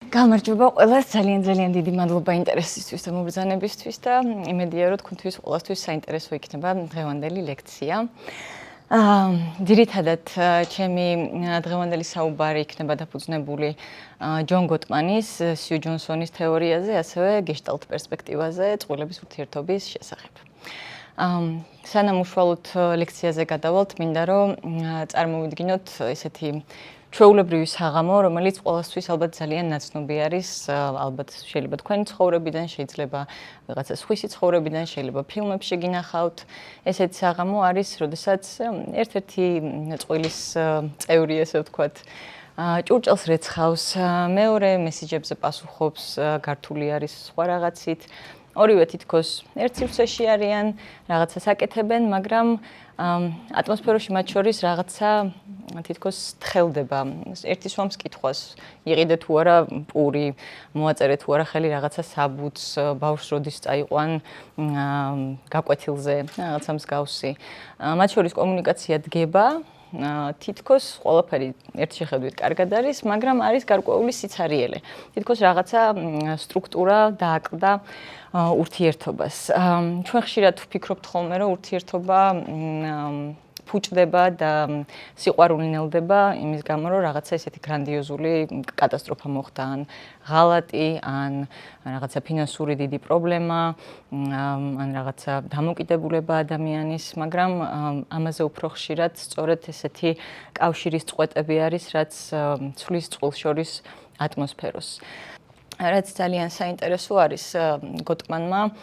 გამარჯობა ყველას, ძალიან დიდი მადლობა ინტერესისთვის და მობრძანებისთვის და იმედია რომ თქვენთვის ყველასთვის საინტერესო იქნება დღევანდელი ლექცია. ძირითადად ჩემი დღევანდელი საუბარი იქნება დაფუძნებული ჯონ გოტმანის, სიუ ჯონსონის თეორიაზე, ასევე გეშტალტ პერსპექტივაზე წყვილების ურთიერთობის შესახებ. სანამ უშუალოდ ლექციაზე გადავალთ, მინდა რომ წარმოვიდგინოთ ესეთი ჩვეულებრივი საღამო, რომელიც ყველასთვის ალბათ ძალიან ნაცნობი არის, ალბათ შეიძლება თქვენი ცხოვრებიდან, შეიძლება რაღაცა სხვისი ცხოვრებიდან, შეიძლება ფილმებში გინახავთ. ესეთი საღამო არის, როდესაც ერთ-ერთი წყვილის წევრი, ესე ვთქვათ, ჭურჭელს რეცხავს, მეორე მესიჯებზე პასუხობს, გართული არის სხვა რაღაცით. ორივე თითქოს ერთ სივრცეში არიან, რაღაცას აკეთებენ, მაგრამ ატმოსფეროში მათ შორის რაღაცა თითქოს თხელდება. ერთი სვამს კითხვას, იყიდე თუ არა პური, მოაწერე თუ არა ხელი რაღაცა საბუთს, ბავშვს როდის წაიყვან გაკვეთილზე, რაღაცა მსგავსი. მათ შორის კომუნიკაცია დგება. თითქოს ყველაფერი ერთ შეხედვით კარგად არის, მაგრამ არის გარკვეული სიცარიელე. თითქოს რაღაცა სტრუქტურა დააკლდა ურთიერთობას. ჩვენ ხშირად ვფიქრობთ ხოლმე, რომ ურთიერთობა ფუჭდება და სიყვარული ნელდება იმის გამო, რომ რაღაცა ესეთი გრანდიოზული კატასტროფა მოხდა, ან ღალატი, ან რაღაცა ფინანსური დიდი პრობლემა, ან რაღაცა დამოკიდებულება ადამიანის, მაგრამ ამაზე უფრო ხშირად სწორედ ესეთი კავშირის წყვეტები არის, რაც ცვლის წყვილს შორის ატმოსფეროს. რაც ძალიან საინტერესო არის გოტმანმა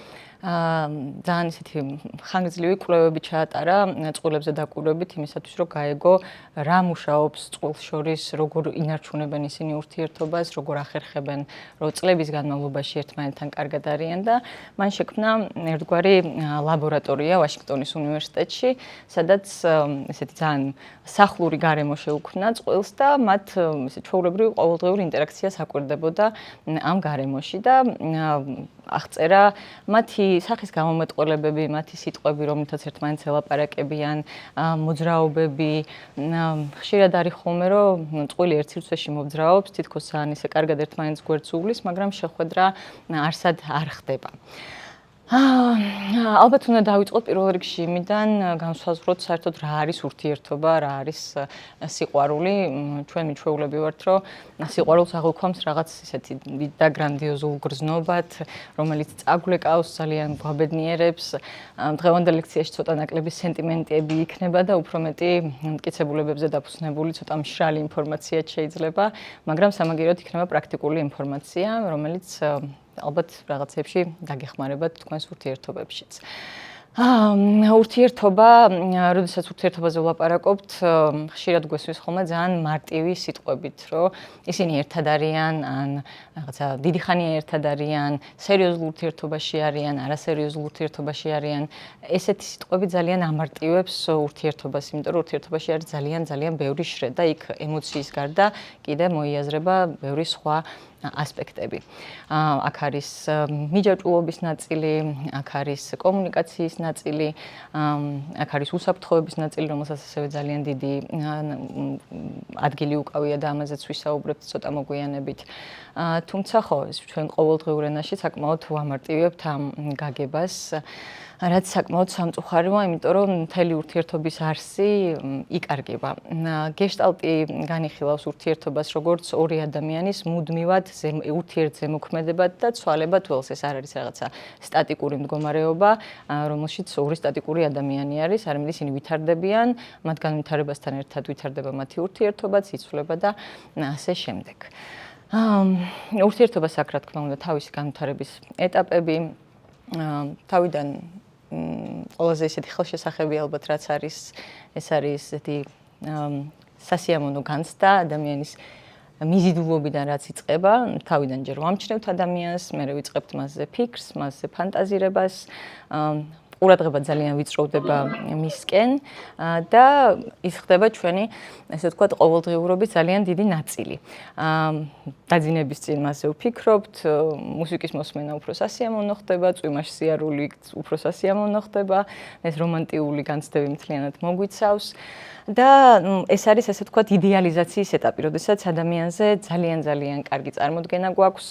ძალიან ისეთი ხანგრძლივი კვლევები ჩაატარა წყვილებზე დაკვირვებით იმისათვის, რომ გაეგო რა მუშაობს წყვილს შორის, როგორ ინარჩუნებენ ისინი ურთიერთობას, როგორ ახერხებენ, რომ წლების განმავლობაში ერთმანეთთან კარგად არიან და მან შექმნა ერთგვარი ლაბორატორია ვაშინგტონის უნივერსიტეტში, სადაც ესეთი ძალიან სახლური გარემო შეუქმნა წყვილს და მათ ესე ჩვეულებრივი ყოველდღიური ინტერაქციას აკვირდებოდა ამ გარემოში და აღწერა მათი სახის გამომეტყველებები, მათი სიტყვები, რომლითაც ერთმანეთს ელაპარაკებიან, მოძრაობები. ხშირად არის ხოლმე, რომ წყვილი ერთ სივრცეში მოძრაობს, თითქოს ძალიან ისე კარგად ერთმანეთს გვერდს უვლის, მაგრამ შეხვედრა არსად არ ხდება. ალბათ უნდა დავიწყოთ პირველ რიგში იმიდან, განსაზღვროთ საერთოდ რა არის ურთიერთობა, რა არის სიყვარული. ჩვენ მიჩვეულები ვართ, რომ სიყვარულს აღვქვამს რაღაც ისეთი დიდ და გრანდიოზულ გრძნობად, რომელიც წაგვლეკავს, ძალიან გვაბედნიერებს. დღევანდელ ლექციაში ცოტა ნაკლები სენტიმენტები იქნება და უფრო მეტი მტკიცებულებებზე დაფუძნებული ცოტა მშრალი ინფორმაციაც შეიძლება, მაგრამ სამაგიეროდ იქნება პრაქტიკული ინფორმაცია, რომელიც ალბათ რაღაცებში დაგეხმარებათ თქვენს ურთიერთობებშიც. ურთიერთობა, როდესაც ურთიერთობაზე ვლაპარაკობთ, ხშირად გვესმის ხოლმე ძალიან მარტივი სიტყვებით, რომ ისინი ერთად არიან, ან რაღაცა დიდი ხანია ერთად არიან, სერიოზულ ურთიერთობაში არიან, არასერიოზულ ურთიერთობაში არიან. ესეთი სიტყვები ძალიან ამარტივებს ურთიერთობას, იმიტომ რომ ურთიერთობაში არის ძალიან ბევრი შრე და იქ ემოციის გარდა კიდე მოიაზრება ბევრი სხვა ასპექტები. აქ არის მიჯაჭვულობის ნაწილი, აქ არის კომუნიკაციის ნაწილი, აქ არის უსაფრთხოების ნაწილი, რომელსაც ასევე ძალიან დიდი ადგილი უკავია და ამაზეც ვისაუბრებთ ცოტა მოგვიანებით. თუმცა ხო, ჩვენ ყოველდღიურ ენაში საკმაოდ ვამარტივებთ ამ გაგებას. რაც საკმაოდ სამწუხაროა, იმიტომ რომ მთელი ურთიერთობის არსი იკარგება. გეშტალტი განიხილავს ურთიერთობას როგორც ორი ადამიანის მუდმივად ურთიერთზემოქმედებად და ცვალებად ველს. ეს არ არის რაღაცა სტატიკური მდგომარეობა, რომელშიც ორი სტატიკური ადამიანი არის, არამედ ისინი ვითარდებიან, მათ განვითარებასთან ერთად ვითარდება მათი ურთიერთობაც, იცვლება და ასე შემდეგ. ურთიერთობას აქვს, რა თქმა უნდა, თავისი განვითარების ეტაპები, თავიდან ყველაზე ისეთი ხელშესახები ალბათ რაც არის, ეს არის ესეთი სასიამოვნო განცდა ადამიანის მიზიდულობიდან რაც იწყება, თავიდან ჯერ ვამჩნევთ ადამიანს, მერე ვიწყებთ მასზე ფიქრს, მასზე ფანტაზირებას, ყურადღება ძალიან ვიწროვდება მისკენ და ის ხდება ჩვენი, ესე ვთქვათ, ყოველდღიურობის ძალიან დიდი ნაწილი. დაძინების წინ მასზე ვფიქრობთ, მუსიკის მოსმენა უფრო სასიამოვნო ხდება, წვიმაში სიარული უფრო სასიამოვნო ხდება, ეს რომანტიული განცდები მთლიანად მოგვიცავს. და ეს არის ესე ვთქვათ იდეალიზაციის ეტაპი, როდესაც ადამიანზე ძალიან კარგი წარმოდგენა გვაქვს,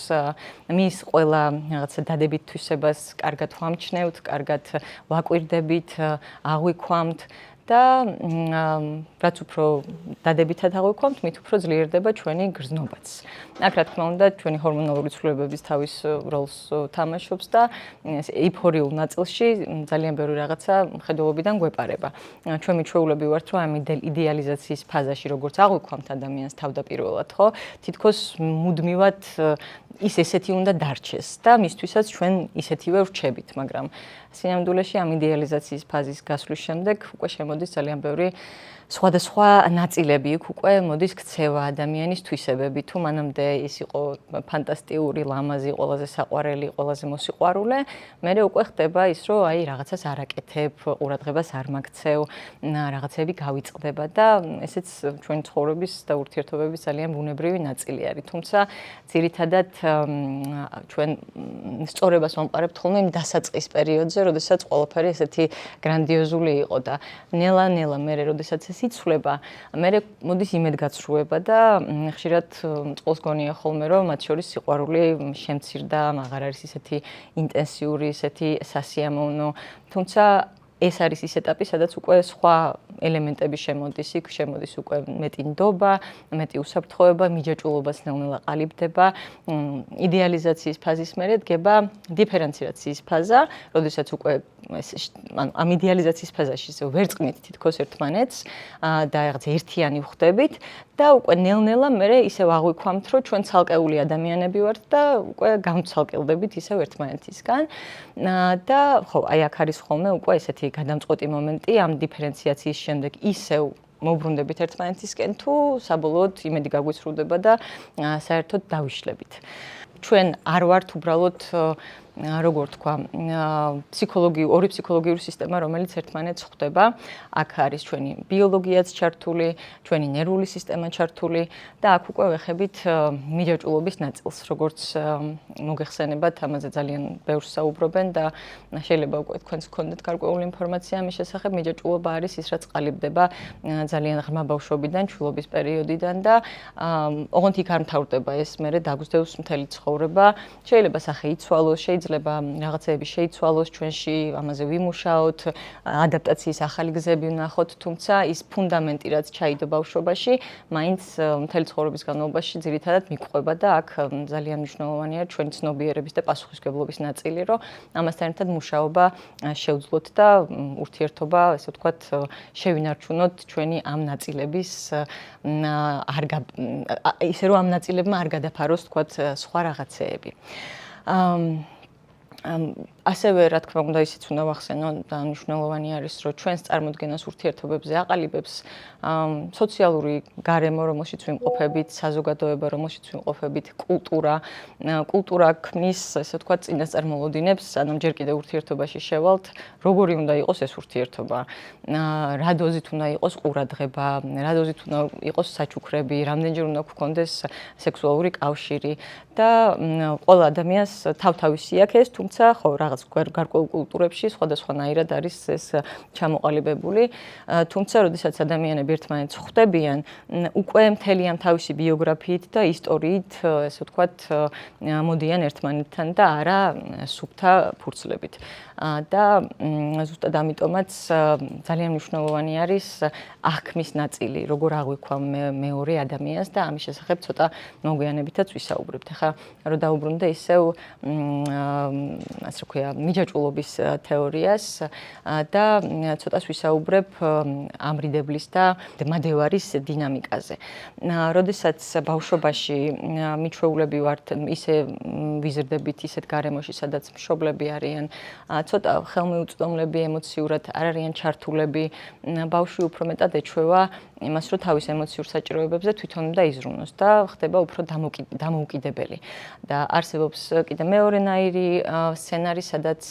მის ყველა რაღაცა დადებით თვისებას კარგად ვამჩნევთ, კარგად ვაკვირდებით, აღვიქვამთ და რაც უფრო დადებითად აღვიქვამთ, მით უფრო ძლიერდება ჩვენი გრძნობაც. აქ რა თქმა უნდა, ჩვენი ჰორმონალური ცვლილებების თავის როლს თამაშობს და ეიფორიულ ნაწილში ძალიან ბევრი რაღაცა მხედველობიდან გვეპარება. ჩვენ მიჩვეულები ვართ, რომ ამ იდეალიზაციის ფაზაში როგორც აღვიქვამთ ადამიანს თავდაპირველად, ხო? თითქოს მუდმივად ის ესეთი უნდა დარჩეს და მისთვისაც ჩვენ ისეთივე ვრჩებით, მაგრამ სინამდვილეში ამ იდეალიზაციის ფაზის გასვლის შემდეგ უკვე შემოდის ძალიან ბევრი სხვადასხვა ნაწილები, იქ უკვე მოდის ქცევა, ადამიანის თვისებები, თუ მანამდე ის იყო ფანტასტიკური, ლამაზი, ყველაზე საყვარელი, ყველაზე მოსიყვარულე, მერე უკვე ხდება ის, რომ აი რაღაცას არ აკეთებ, ყურადღებას არ მაგცევ, რაღაცები გავიწყდება და ესეც ჩვენი ცხოვრების და ურთიერთობების ძალიან ბუნებრივი ნაწილი არის. თუმცა ძირითადად ჩვენ სწორებას ვამყარებთ ხოლმე იმ დასაწყის პერიოდზე, როდესაც ყველაფერი ესეთი გრანდიოზული იყო და ნელა-ნელა მერე როდესაც იცვლება, მერე მოდის იმედგაცრუება და ხშირად წყვილს გონია ხოლმე, რომ მათ შორის სიყვარული შემცირდა, აღარ არის ისეთი ინტენსიური, ისეთი სასიამოვნო, თუმცა ეს არის ის ეტაპი, სადაც უკვე სხვა ელემენტები შემოდის, იქ შემოდის უკვე მეტი ნდობა, მეტი უსაფრთხოება, მიჯაჭვულობას ნელ-ნელა ყალიბდება, იდეალიზაციის ფაზის მერე დგება დიფერენციაციის ფაზა, როდესაც უკვე ამ იდეალიზაციის ფაზაში ვერწყმით თითქოს ერთმანეთს და რაღაც ერთიანი ვხდებით და უკვე ნელ-ნელა მერე ისევ აღვიქვამთ, რომ ჩვენ ცალკეული ადამიანები ვართ და უკვე გამცალკილდებით ისევ ერთმანეთისგან და ხო, აი აქ არის ხოლმე უკვე ესეთი გადამწყვეტი მომენტი ამ დიფერენციაციის შემდეგ ისევ მოვბრუნდებით ერთმანეთისკენ თუ საბოლოოდ იმედი გაგვიცრუდება და საერთოდ დავიშლებით. ჩვენ არ ვართ უბრალოდ როგორ თქვა, ორი ფსიქოლოგიური სისტემა, რომელიც ერთმანეთს ხვდება. აქ არის ჩვენი ბიოლოგიაც ჩართული, ჩვენი ნერვული სისტემა ჩართული და აქ უკვე ვეხებით მიჯაჭვულობის ნაწილს, როგორც მოგეხსენებათ, ამაზე ძალიან ბევრს საუბრობენ და შეიძლება უკვე თქვენს გქონდეთ გარკვეული ინფორმაცია ამის შესახებ. მიჯაჭვულობა არის ის, რაც ყალიბდება ძალიან ღრმა ბავშვობიდან, ჩვილობის პერიოდიდან და ოღონდ იქ არ მთავრდება ეს, მერე დაგგვდევს მთელი ცხოვრება. შეიძლება სახე იცვალოს, შეიძლება რაღაცეები შეიცვალოს ჩვენში, ამაზე ვიმუშაოთ, ადაპტაციის ახალი გზები ვნახოთ, თუმცა ის ფუნდამენტი, რაც ჩაიდო ბავშვობაში, მაინც მთელი ცხოვრების განმავლობაში ძირითადად მიყვება და აქ ძალიან მნიშვნელოვანია ჩვენი ცნობიერების და პასუხისმგებლობის ნაწილი, რომ ამასთან ერთად მუშაობა შევძლოთ და ურთიერთობა, ესე ვთქვათ, შევინარჩუნოთ ჩვენი ამ ნაწილების ისე რომ ამ ნაწილებმა არ გადაფაროს, ვთქვათ, სხვა რაღაცეები. ასევე რა თქმა უნდა ისიც უნდა ვახსენო და მნიშვნელოვანი არის, რომ ჩვენს წარმოდგენას ურთიერთობებზე აყალიბებს სოციალური გარემო, რომელშიც ვიმყოფებით, საზოგადოება, რომელშიც ვიმყოფებით, კულტურა ქმნის, ესე ვთქვათ, წინასწარმოლოდინებს, ანუ ჯერ კიდევ ურთიერთობაში შევალთ, როგორი უნდა იყოს ეს ურთიერთობა, რა დოზით უნდა იყოს ყურადღება, რა დოზით უნდა იყოს საჩუქრები, რამდენჯერ უნდა გქონდეს სექსუალური კავშირი და ყველა ადამიანს თავთავისი აქვს ეს, თუმცა ხო რაღაც გარკვეულ კულტურებში სხვადასხვანაირად არის ეს ჩამოყალიბებული, თუმცა როდესაც ადამიანები ერთმანეთს ხვდებიან, უკვე მთელი ამ თავისი ბიოგრაფიით და ისტორიით, ესე ვთქვათ, მოდიან ერთმანეთთან და არა სუფთა ფურცლებით. და ზუსტად ამიტომაც ძალიან მნიშვნელოვანი არის აღქმის ნაწილი, როგორ აღვიქვამ მეორე ადამიანს და ამის შესახებ ცოტა მოგვიანებითაც ვისაუბრებთ. ახლა რომ დაუბრუნდე ისევ ასე ვქვია, მიჯაჭვულობის თეორიას და ცოტას ვისაუბრებ ამრიდებლის და მადევარის დინამიკაზე. როდესაც ბავშვობაში მიჩვეულები ვართ, ისე ვიზრდებით ისეთ გარემოში, სადაც მშობლები არიან, ცოტა ხელმიუწვდომლები ემოციურად არ არიან ჩართულები, ბავშვი უფრო მეტად ეჩვევა იმას, რომ თავის ემოციურ საჭიროებებზე თვითონ უნდა იზრუნოს და ხდება უფრო დამოუკიდებელი. და არსებობს კიდე მეორენაირი სცენარი, სადაც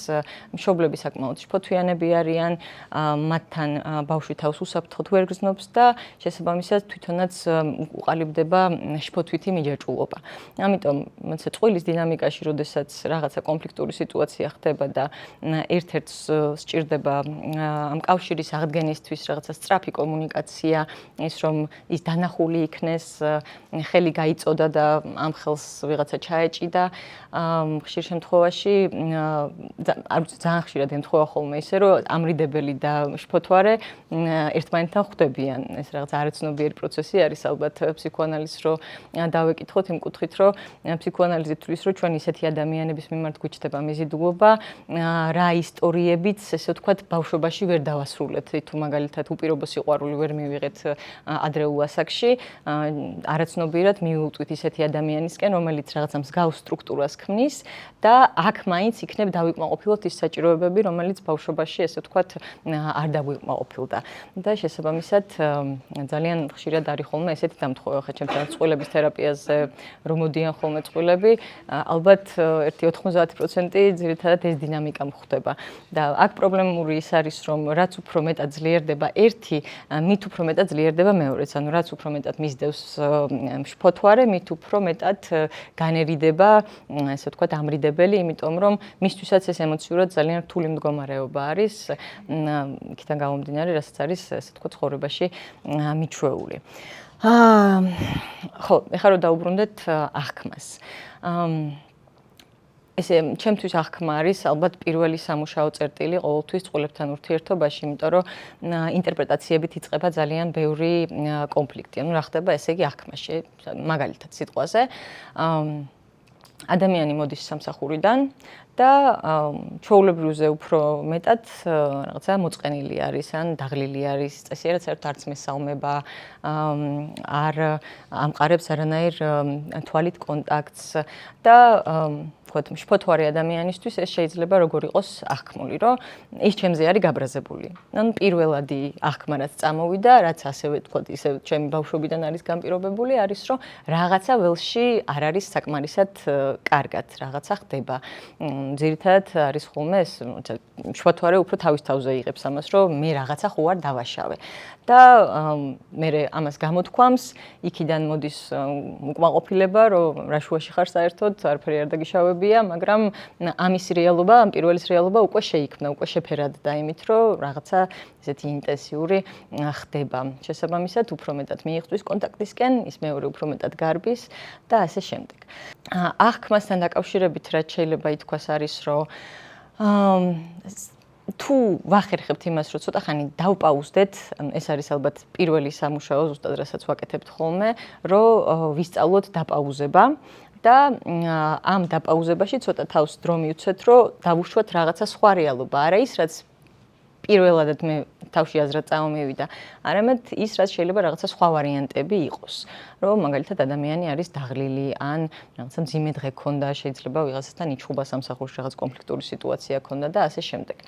მშობლები საკმაოდ შფოთვიანები არიან, მათთან ბავშვი თავს უსაფრთხოდ ვერ გრძნობს და შესაბამისად თვითონაც უყალიბდება შფოთვითი მიჯაჭვულობა. ამიტომ წყვილის დინამიკაში, როდესაც რაღაცა კონფლიქტური სიტუაცია ხდება და ერთ-ერთს სჭირდება ამ კავშირის აღდგენისთვის რაღაცა სწრაფი კომუნიკაცია, ის რომ ის დანახული იქნეს, ხელი გაიწოდა და ამ ხელს ვიღაცა ჩაეჭიდა, ხშირ შემთხვევაში ძალიან ხშირად ემთხვევა ხოლმე ისე, რომ ამრიდებელი და შფოთვარე ერთმანეთთან ხვდებიან. ეს რაღაც არაცნობიერი პროცესი არის ალბათ ფსიქოანალიზს რო დავეკითხოთ იმ კუთხით, რომ ფსიქოანალიზი თვლის, რომ ჩვენ ისეთი ადამიანების მიმართ გვიჩნდება მიზიდულობა, რა ისტორიებიც, ესე ვთქვათ, ბავშვობაში ვერ დავასრულეთ, თუ მაგალითად უპირობო სიყვარული ვერ მივიღეთ ადრეულ ასაკში, არაცნობიერად მივუწვით ისეთი ადამიანისკენ, რომელიც რაღაცა მსგავს სტრუქტურას ქმნის და აქ მაინც იქნებ დავიკმაყოფილოთ ის საჭიროებები, რომელიც ბავშვობაში, ესე ვთქვათ, არ დაგვიკმაყოფილდა. და შესაბამისად, ძალიან ხშირად არის ხოლმე ესეთი დამთხოვა, ხა ჩემთან წყვილების თერაპიაზე რომ მოდიან ხოლმე წყვილები, ალბათ 90% ძირითადად ეს დინამიკა მხდება. და აქ პრობლემური ის არის, რომ რაც უფრო მეტად ძლიერდება ერთი, მით უფრო მეტად ძლიერდება მეორეც. ანუ რაც უფრო მეტად მისდევს შფოთვარე, მით უფრო მეტად განერიდება, ესე ვთქვათ, ამრიდებელი, იმიტომ რომ მისთვისაც ეს ემოციურად ძალიან რთული მდგომარეობა არის, იქიდან გამომდინარე, რასაც არის, ესე ვთქვათ, ცხოვრებაში მიჩვეული. ხო, ეხლა რომ დაუბრუნდეთ აღქმას. ესე ჩემთვის აღქმა არის ალბათ პირველი სამუშაო წერტილი ყოველთვის წყვილებთან ურთიერთობაში, იმიტომ რომ ინტერპრეტაციებით იწყება ძალიან ბევრი კონფლიქტი. ანუ რა ხდება, ესე იგი აღქმაში, მაგალითად სიტყვაზე, ადამიანი მოდის სამსახურიდან და ჩვეულებრივზე უფრო მეტად რაღაცა მოწყენილი არის, ან დაღლილი არის, წესიერ საერთოდ არც მესალმება, არ ამყარებს არანაირ თვალით კონტაქტს და ვთქვათ, შფოთვარე ადამიანისთვის ეს შეიძლება როგორ იყოს აღქმული, რომ ის ჩემზე არის გაბრაზებული. ანუ პირველადი აღქმა რაც წამოვიდა, რაც ასევე ვთქვათ, ისე ჩემი ბავშვობიდან არის განპირობებული, არის რომ რაღაცა ველში არ არის საკმარისად კარგად, რაღაცა ხდება. ძირითადად არის ხოლმე ეს შფოთვარე უფრო თავის თავზე იღებს ამას, რომ მე რაღაცა ხო არ დავაშავე. და მე ამას გამოთქვამს, იქიდან მოდის უკმაყოფილება, რომ რა შუაში ხარ საერთოდ, არაფერი არ დაგიშავებია, მაგრამ ამის რეალობა, ამ პირველის რეალობა უკვე შეიქმნა, უკვე შეფერადდა იმით, რომ რაღაცა ესეთი ინტენსიური ხდება. შესაბამისად, უფრო მეტად მიიღწვის კონტაქტისკენ, ის მეორე უფრო მეტად გარბის და ასე შემდეგ. აღქმასთან დაკავშირებით რაც შეიძლება ითქვას არის, რომ თუ ვახერხებთ იმას, რომ ცოტა ხანი დავპაუზდეთ, ეს არის ალბათ პირველი სამუშაო, ზუსტად რასაც ვაკეთებთ ხოლმე, რომ ვისწავლოთ დაპაუზება და ამ დაპაუზებაში ცოტა თავს დრო მივცეთ, რომ დავუშვათ რაღაცა სხვა რეალობა, არა ის, რაც პირველადად მე თავში აზრად წამომივიდა, არამედ ის, რაც შეიძლება რაღაცა სხვა ვარიანტები იყოს. რომ მაგალითად ადამიანი არის დაღლილი, ან რაღაცა მძიმე დღე ქონდა, შეიძლება ვიღაცასთან იჩხუბა სამსახურში, რაღაც კონფლიქტური სიტუაცია ქონდა და ასე შემდეგ.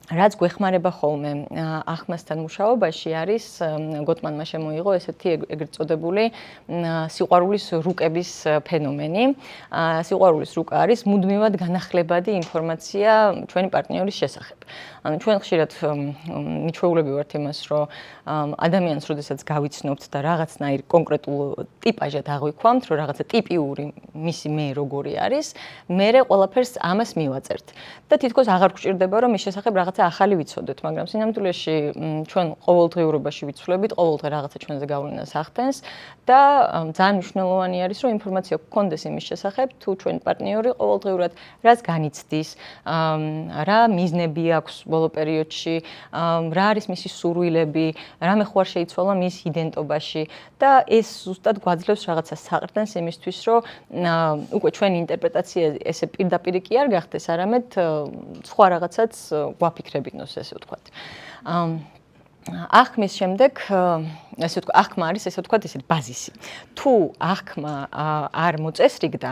რაც გვეხმარება ხოლმე აღქმასთან მუშაობაში არის გოტმანმა შემოიღო ესეთი ეგრეთ წოდებული სიყვარულის რუკების ფენომენი. სიყვარულის რუკა არის მუდმივად განახლებადი ინფორმაცია ჩვენი პარტნიორის შესახებ. ანუ ჩვენ ხშირად მიჩვეულები ვართ იმას, რომ ადამიანს როდესაც გავიცნობთ და რაღაცნაირ კონკრეტულ ტიპაჟად აღვიქვამთ, რომ რაღაცა ტიპიური მისი მე როგორი არის, მე ყველაფერს ამას მივაწერთ. და თითქოს აღარ გვჭირდება, რომ მის შესახებ რაღაცა ახალი ვიცოდეთ, მაგრამ სინამდვილეში ჩვენ ყოველდღიურობაში ვიცვლებით, ყოველდღე რაღაცა ჩვენზე გავლენას ახდენს და ძალიან მნიშვნელოვანი არის, რომ ინფორმაცია გქონდეს იმის შესახებ, თუ ჩვენი პარტნიორი ყოველდღიურად რას განიცდის, რა მიზნები აქვს ბოლო პერიოდში, რა არის მისი სურვილები, რამე ხო არ შეიცვალა მის იდენტობაში და ეს ზუსტად გვაძლევს რაღაცა საყრდენს იმისთვის, რომ უკვე ჩვენი ინტერპრეტაცია ესე პირდაპირ კი არ გახდეს, არამედ სხვა რაღაცაც გვაფიქრებინოს, ესე ვთქვათ. აღქმის შემდეგ ესე ვთქვა, აღქმა არის ესე ვთქვა ისეთი ბაზისი. თუ აღქმა არ მოწესრიგდა,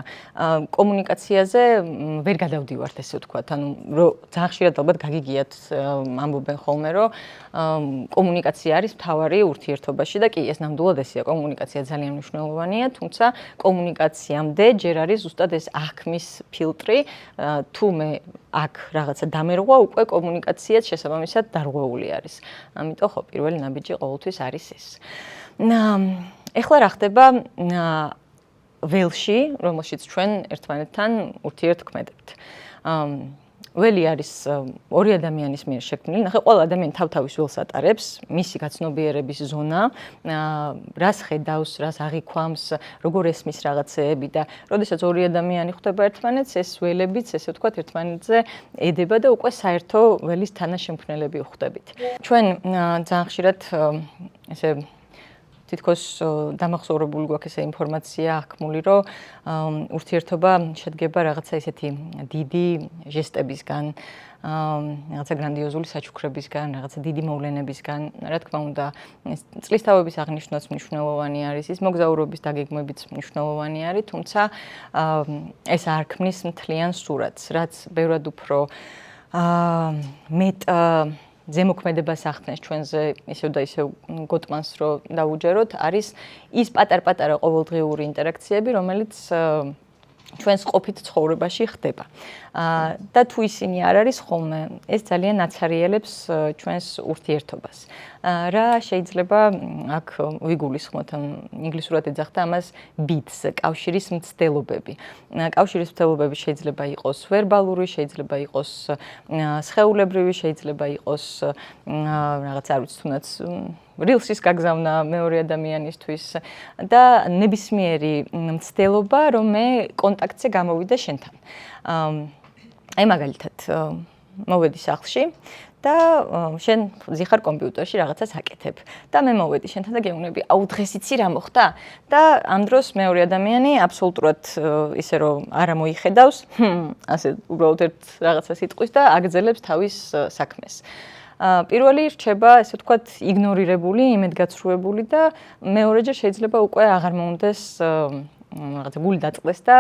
კომუნიკაციაზე ვერ გადავდივართ ესე ვთქვა. ანუ ძალიან ხშირად ალბათ გაგიგიათ ამბობენ ხოლმე, რომ კომუნიკაცია არის მთავარი ურთიერთობაში და კი ეს ნამდვილად ესეა, კომუნიკაცია ძალიან მნიშვნელოვანია, თუმცა კომუნიკაციამდე ჯერ არის ზუსტად ეს აღქმის ფილტრი, თუ მე აქ რაღაცა დამერღვა, უკვე კომუნიკაციაც შესაბამისად დარღვეული არის. ამიტომ ხო, პირველი ნაბიჯი ყოველთვის არის ეს. ეხლა რა ხდება ველში, რომელშიც ჩვენ ერთმანეთთან ურთიერთქმედებთ. ველი არის ორი ადამიანის მიერ შექმნილი. ნახე, ყველა ადამიანი თავ-თავის ველს ატარებს, მისი გაცნობიერების ზონა, რას ხედავს, რას აღიქვამს, როგორ ესმის რაღაცეები და როდესაც ორი ადამიანი ხვდება ერთმანეთს, ეს ველებიც, ესე ვთქვათ, ერთმანეთზე ედება და უკვე საერთო ველის თანაშემქმნელები ვხვდებით. ჩვენ ძალიან ხშირად ესე თითქოს დამახსოვრებული გვაქვს ესე ინფორმაცია აღქმული, რომ ურთიერთობა შედგება რაღაცა ისეთი დიდი ჟესტებისგან, რაღაცა გრანდიოზული საჩუქრებისგან, რაღაცა დიდი მოვლენებისგან. რა თქმა უნდა, წლის თავების აღნიშვნაც მნიშვნელოვანი არის, ის მოგზაურობის დაგეგმებიც მნიშვნელოვანი არის, თუმცა ეს არ ქმნის მთლიან სურათს, რაც ბევრად უფრო მეტ ზემოქმედებას ახდენს ჩვენზე ისევ და ისევ გოტმანს რომ დაუჯეროთ, არის ის პატარ-პატარა ყოველდღიური ინტერაქციები, რომელიც ჩვენს ყოფით ცხოვრებაში ხდება. და თუ ისინი არ არის ხოლმე, ეს ძალიან აცარიელებს ჩვენს ურთიერთობას. რა შეიძლება აქ ვიგულისხმოთ, ინგლისურად ეძახდა ამას bits, კავშირის მცდელობები. კავშირის მცდელობები შეიძლება იყოს ვერბალური, შეიძლება იყოს სხეულებრივი, შეიძლება იყოს რაღაც არ ვიცი, თუნდაც rilsis გაგზავნა მეორე ადამიანისთვის და ნებისმიერი მცდელობა, რომ მე კონტაქტზე გამოვიდე შენთან. აი მაგალითად, მოვედი სახლში და შენ ზიხარ კომპიუტერში რაღაცას აკეთებ და მე მოვედი შენთან და გეუბნები, აუ დღეს იცი რა მოხდა? და ამ დროს მეორე ადამიანი აბსოლუტურად ისე რომ არ მოიხედავს, ასე უბრალოდ ერთ რაღაცა სიტყვის და აგრძელებს თავის საქმეს. პირველი რჩება, ესე ვთქვათ, იგნორირებული, იმედგაცრუებული და მეორეჯერ შეიძლება უკვე აღარ მოუნდეს რაღაცა გული დაწყდეს და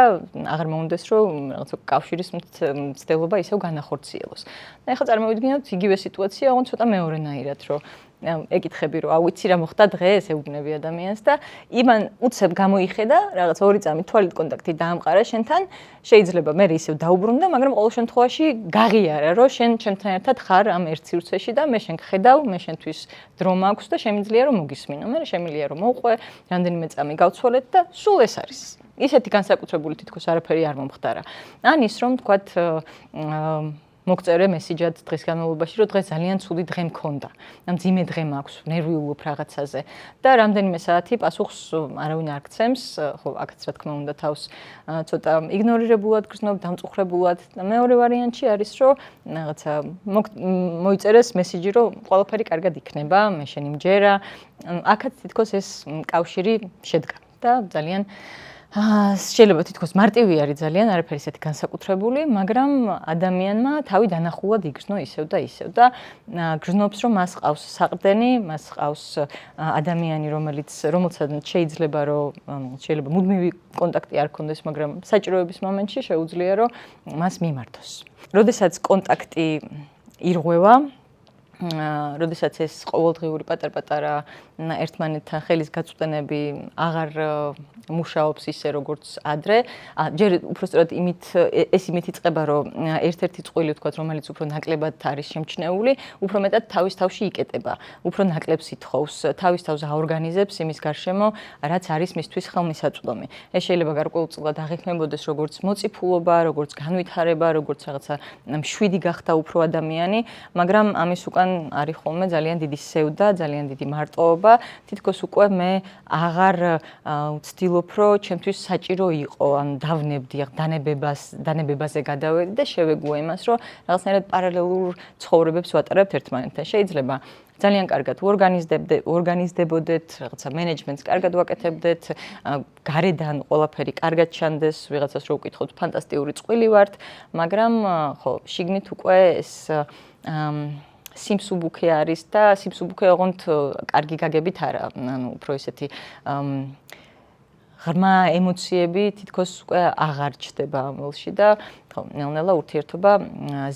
აღარ მოუნდეს რომ რაღაცა კავშირის მცდელობა ისევ განახორციელოს. და ეხლა წარმოვიდგინოთ იგივე სიტუაცია, ოღონდ ცოტა მეორენაირად, რომ ეკითხები რომ აუ იცი რა მოხდა დღეს, ეუბნები ადამიანს და იმან უცებ გამოიხედა, რაღაც ორი წამით თვალით კონტაქტი დაამყარა შენთან, შეიძლება მე ისევ დაუბრუნდა, მაგრამ ყოველ შემთხვევაში გაღიარა, რომ შენ ჩემთან ერთად ხარ ამ ერთ სივრცეში და მე შენ გხედავ, მე შენთვის დრო მაქვს და შემიძლია რომ მოგისმინო, მე შემიძლია რომ მოვყვე, რამდენიმე წამი გავცვალეთ და სულ ეს არის. ისეთი განსაკუთრებული თითქოს არაფერი არ მომხდარა. ან ის რომ თქვათ მოგწერე მესიჯად დღის განმავლობაში, რომ დღეს ძალიან ცუდი დღე მქონდა. მძიმე დღე მაქვს, ნერვიულობ რაღაცაზე და რამდენიმე საათი პასუხს არავინ არ გცემს, ხო, აქაც რა თქმა უნდა თავს ცოტა იგნორირებულად გრძნობ, დამწუხრებულად და მეორე ვარიანტი არის, რომ რაღაცა მოიწერეს მესიჯი, რომ ყველაფერი კარგად იქნება, მე შენი მჯერა. აქაც თითქოს ეს კავშირი შედგა და ძალიან შეიძლება თითქოს მარტივი არის ძალიან, არაფერი ისეთი განსაკუთრებული, მაგრამ ადამიანმა თავი დანახულად იგრძნო ისევ და ისევ და გრძნობს, რომ მას ყავს საყრდენი, მას ყავს ადამიანი, რომელსაც შეიძლება შეიძლება მუდმივი კონტაქტი არ ქონდეს, მაგრამ საჭიროების მომენტში შეუძლია, რომ მას მიმართოს. როდესაც კონტაქტი ირღვევა, როდესაც ეს ყოველდღიური პატარ-პატარა ერთმანეთთან ხელის გაწვდენები აღარ მუშაობს ისე როგორც ადრე, ჯერ უბრალოდ იმით იწყება, რომ ერთ-ერთი წყვილი ვთქვათ, რომელიც უფრო ნაკლებად არის შემჩნეული, უფრო მეტად თავის თავში იკეტება, უფრო ნაკლებს ითხოვს, თავის თავს აორგანიზებს იმის გარშემო, რაც არის მისთვის ხელმისაწვდომი. ეს შეიძლება გარკვეულწილად აღიქმებოდეს როგორც მოწიფულობა, როგორც განვითარება, როგორც რაღაცა მშვიდი გახდა უფრო ადამიანი, მაგრამ ამის უკან არის ხოლმე ძალიან დიდი სევდა, ძალიან დიდი მარტოობა. თითქოს უკვე მე აღარ ვცდილობ, რომ ჩემთვის საჭირო იყო, ან დავნებდი დანებებაზე გადავედი და შევეგუა იმას, რომ რაღაცნაირად პარალელურ ცხოვრებებს ვატარებთ ერთმანეთთან. შეიძლება ძალიან კარგად ორგანიზდებოდეთ, რაღაცა მენეჯმენტს კარგად ვაკეთებდეთ, გარედან ყველაფერი კარგად ჩანდეს, ვიღაცას რო ვკითხოთ, ფანტასტიკური წყვილი ვართ, მაგრამ ხო, შიგნით უკვე ეს სიმსუბუქე არის და სიმსუბუქე ოღონდ კარგი გაგებით არა, ანუ უფრო ესეთი ღრმა ემოციები თითქოს უკვე აღარ ჩდება ამ ველში და ხო, ნელ-ნელა ურთიერთობა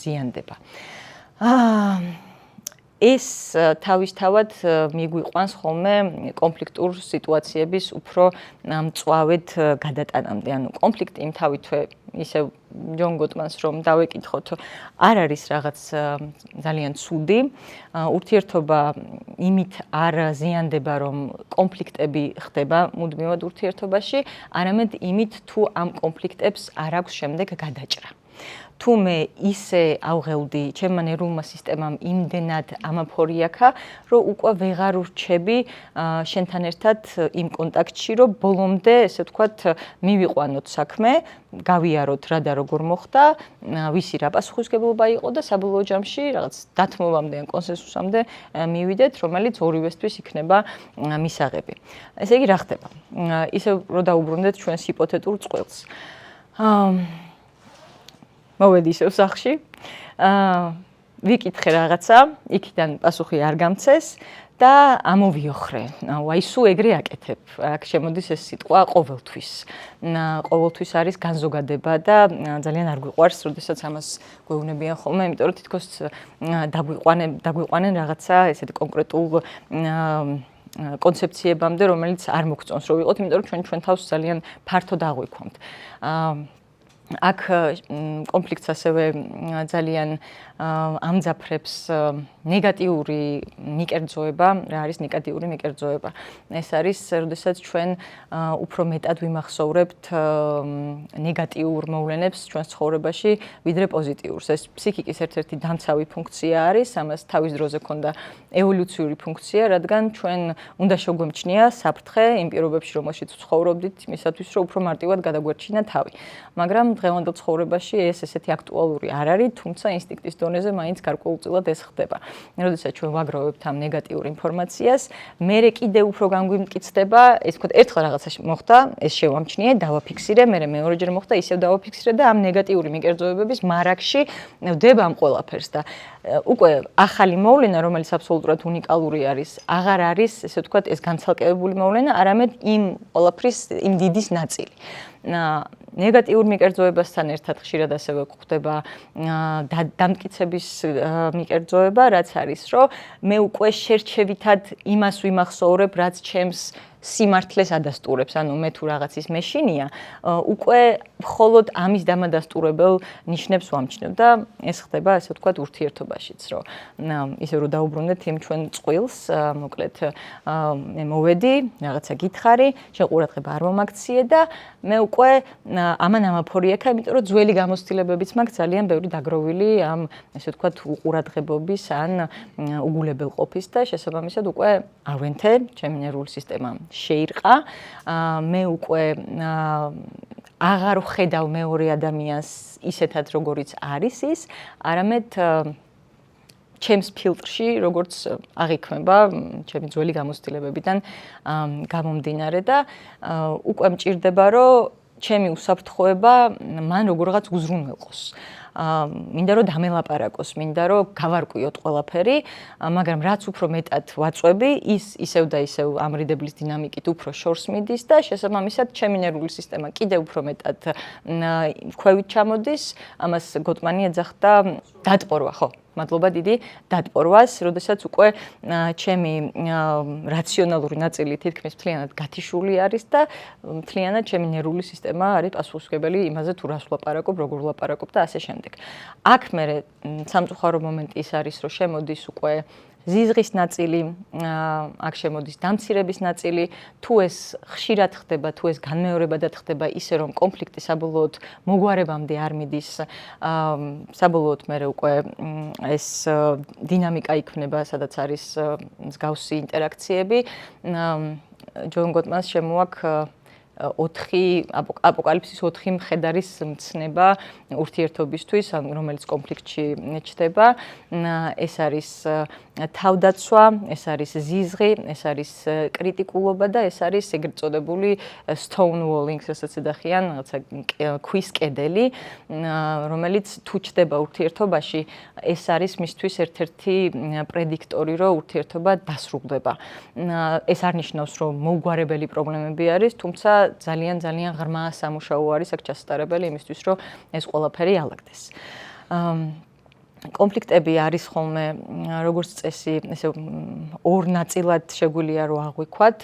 ზიანდება. ეს თავისთავად მიგვიყვანს ხოლმე კონფლიქტურ სიტუაციების უფრო მწვავედ გადატანამდე. ანუ კონფლიქტი იმ თავითვე ისევ ჯონ გოტმანს რომ დავეკითხოთ, არ არის რაღაც ძალიან ცუდი. ურთიერთობა იმით არ ზიანდება, რომ კონფლიქტები ხდება მუდმივად ურთიერთობაში, არამედ იმით თუ ამ კონფლიქტებს არ აქვს შემდეგ გადაჭრა. თუ მე ისე ავღელდი ჩემმა ნერვულმა სისტემამ იმდენად ამაფორიაქა, რომ უკვე ვეღარ ურჩები შენთან ერთად იმ კონტაქტში, რომ ბოლომდე, ესე ვთქვათ, მივიყვანოთ საქმე, გავიაროთ რა და როგორ მოხდა, ვისი რა პასუხისმგებლობა იყო და საბოლოო ჯამში რაღაც დათმობამდე ან კონსენსუსამდე მივიდეთ, რომელიც ორივესთვის იქნება მისაღები. ესე იგი, რა ხდება? ისევ რომ დაუბრუნდეთ ჩვენს ჰიპოთეტურ წყვილს. მოვედი ისევ სახლში, ვიკითხე რაღაცა, იქიდან პასუხი არ გამცეს და ამოვიოხრე. აი სულ ეგრე აკეთებ. აქ შემოდის ეს სიტყვა ყოველთვის. ყოველთვის არის განზოგადება და ძალიან არ გვიყვარს, როდესაც ამას გვეუბნებიან ხოლმე, იმიტომ რომ თითქოს დაგვიყვანენ რაღაცა ესეთი კონკრეტულ კონცეფციებამდე, რომელიც არ მოგწონს რომ ვიყოთ, იმიტომ რომ ჩვენ თავს ძალიან ფართოდ აღვიქვამთ. აქ კონფლიქტს ასევე ძალიან ამძაფრებს ნეგატიური მიკერძოება. რა არის ნეგატიური მიკერძოება? ეს არის, როდესაც ჩვენ უფრო მეტად ვიმახსოვრებთ ნეგატიურ მოვლენებს ჩვენს ცხოვრებაში, ვიდრე პოზიტიურს. ეს ფსიქიკის ერთ-ერთი დამცავი ფუნქცია არის, ამას თავის დროზე ჰქონდა ევოლუციური ფუნქცია, რადგან ჩვენ უნდა შეგვემჩნია საფრთხე იმ პირობებში, რომელშიც ვცხოვრობდით, იმისათვის, რომ უფრო მარტივად გადაგვერჩინა თავი. მაგრამ დღევანდელ ცხოვრებაში ეს ესეთი აქტუალური არ არის, თუმცა ინსტინქტის დონეზე მაინც გარკვეულწილად ეს ხდება. როდესაც ჩვენ ვაგროვებთ ამ ნეგატიურ ინფორმაციას, მერე კიდევ უფრო განგვიმტკიცდება, ეს ვთქვათ, ერთხელ რაღაცა მოხდა, ეს შევამჩნიე, დავაფიქსირე, მერე მეორეჯერ მოხდა, ისევ დავაფიქსირე და ამ ნეგატიური მიკერძოებების მარაგში ვდება ამ ყველაფერს და უკვე ახალი მოვლენა, რომელიც აბსოლუტურად უნიკალური არის, აღარ არის, ესე ვთქვათ, ეს განცალკევებული მოვლენა, არამედ იმ ყველაფრის, იმ დიდის ნაწილი. ნეგატიურ მიკერძოებასთან ერთად ხშირად ასევე გვხვდება დამტკიცების მიკერძოება, რაც არის, რომ მე უკვე შერჩევითად იმას ვიმახსოვრებ, რაც ჩემს სიმართლეს ადასტურებს, ანუ მე თუ რაღაცის მეშინია, უკვე მხოლოდ ამის დამადასტურებელ ნიშნებს ვამჩნევ და ეს ხდება, ასე ვთქვათ, ურთიერთობაშიც, რომ ისე რომ დაუბრუნდეთ იმ ჩვენ წყვილს, მოკლედ მე მოვედი, რაღაცა გითხარი, შენ ყურადღება არ მომაქციე და მე უკვე ამან ამაფორიაქა, იმიტომ რომ ძველი გამოცდილებებიც მაქვს ძალიან ბევრი დაგროვილი ამ, ესე ვთქვათ, უყურადღებობის ან უგულებელყოფის და შესაბამისად უკვე ავენთე, ჩემი ნერვული სისტემა შეირყა, მე უკვე აღარ ვხედავ მეორე ადამიანს ისეთად, როგორიც არის ის, არამედ ჩემს ფილტრში, როგორც აღიქმება ჩემი ძველი გამოცდილებებიდან გამომდინარე და უკვე მჭირდება, რომ ჩემი უსაფრთხოება მან როგორღაც უზრუნველყოს. მინდა რომ დამელაპარაკოს, მინდა რომ გავარკვიოთ ყველაფერი, მაგრამ რაც უფრო მეტად ვაწვევი, ის ისევ და ისევ ამრიდებლის დინამიკით უფრო შორს მიდის და შესაბამისად ჩემი ნერვული სისტემა კიდევ უფრო მეტად ქვევით ჩამოდის, ამას გოტმანი ეძახდა დატბორვა, ხო? მადლობა დიდი დატბორვას, როდესაც უკვე ჩემი რაციონალური ნაწილი თითქმის მთლიანად გათიშული არის და მთლიანად ჩემი ნერვული სისტემა არის პასუხისმგებელი იმაზე, თუ რას ვლაპარაკობ, როგორ ვლაპარაკობ და ასე შემდეგ. აქ მერე სამწუხარო მომენტი ის არის, რომ შემოდის უკვე ზიზღის ნაწილი, აქ შემოდის დამცირების ნაწილი, თუ ეს ხშირად ხდება, თუ ეს განმეორებადად ხდება, ისე რომ კონფლიქტი საბოლოოდ მოგვარებამდე არ მიდის, საბოლოოდ მერე უკვე ეს დინამიკა იქნება, სადაც არის მსგავსი ინტერაქციები. ჯონ გოტმანს შემოაქვს 4 აპოკალიფსის 4 მხედარის მცნება ურთიერთობისთვის, რომელიც კონფლიქტში ჩნდება. ეს არის თავდაცვა, ეს არის ზიზღი, ეს არის კრიტიკულობა და ეს არის ეგრეთ წოდებული stonewalling, რასაც ეძახიან, რაღაცა ქვის კედელი, რომელიც თუ ჩდება ურთიერთობაში, ეს არის მისთვის ერთ-ერთი პრედიქტორი, რომ ურთიერთობა დასრულდება. ეს არ ნიშნავს, რომ მოუგვარებელი პრობლემები არის, თუმცა ძალიან ღრმა სამუშაო არის აქ ჩასატარებელი იმისთვის, რომ ეს ყველაფერი ალაგდეს. კონფლიქტები არის ხოლმე როგორც წესი, ესე ორ ნაწილად შეგვიძლია რომ აღვიქვათ.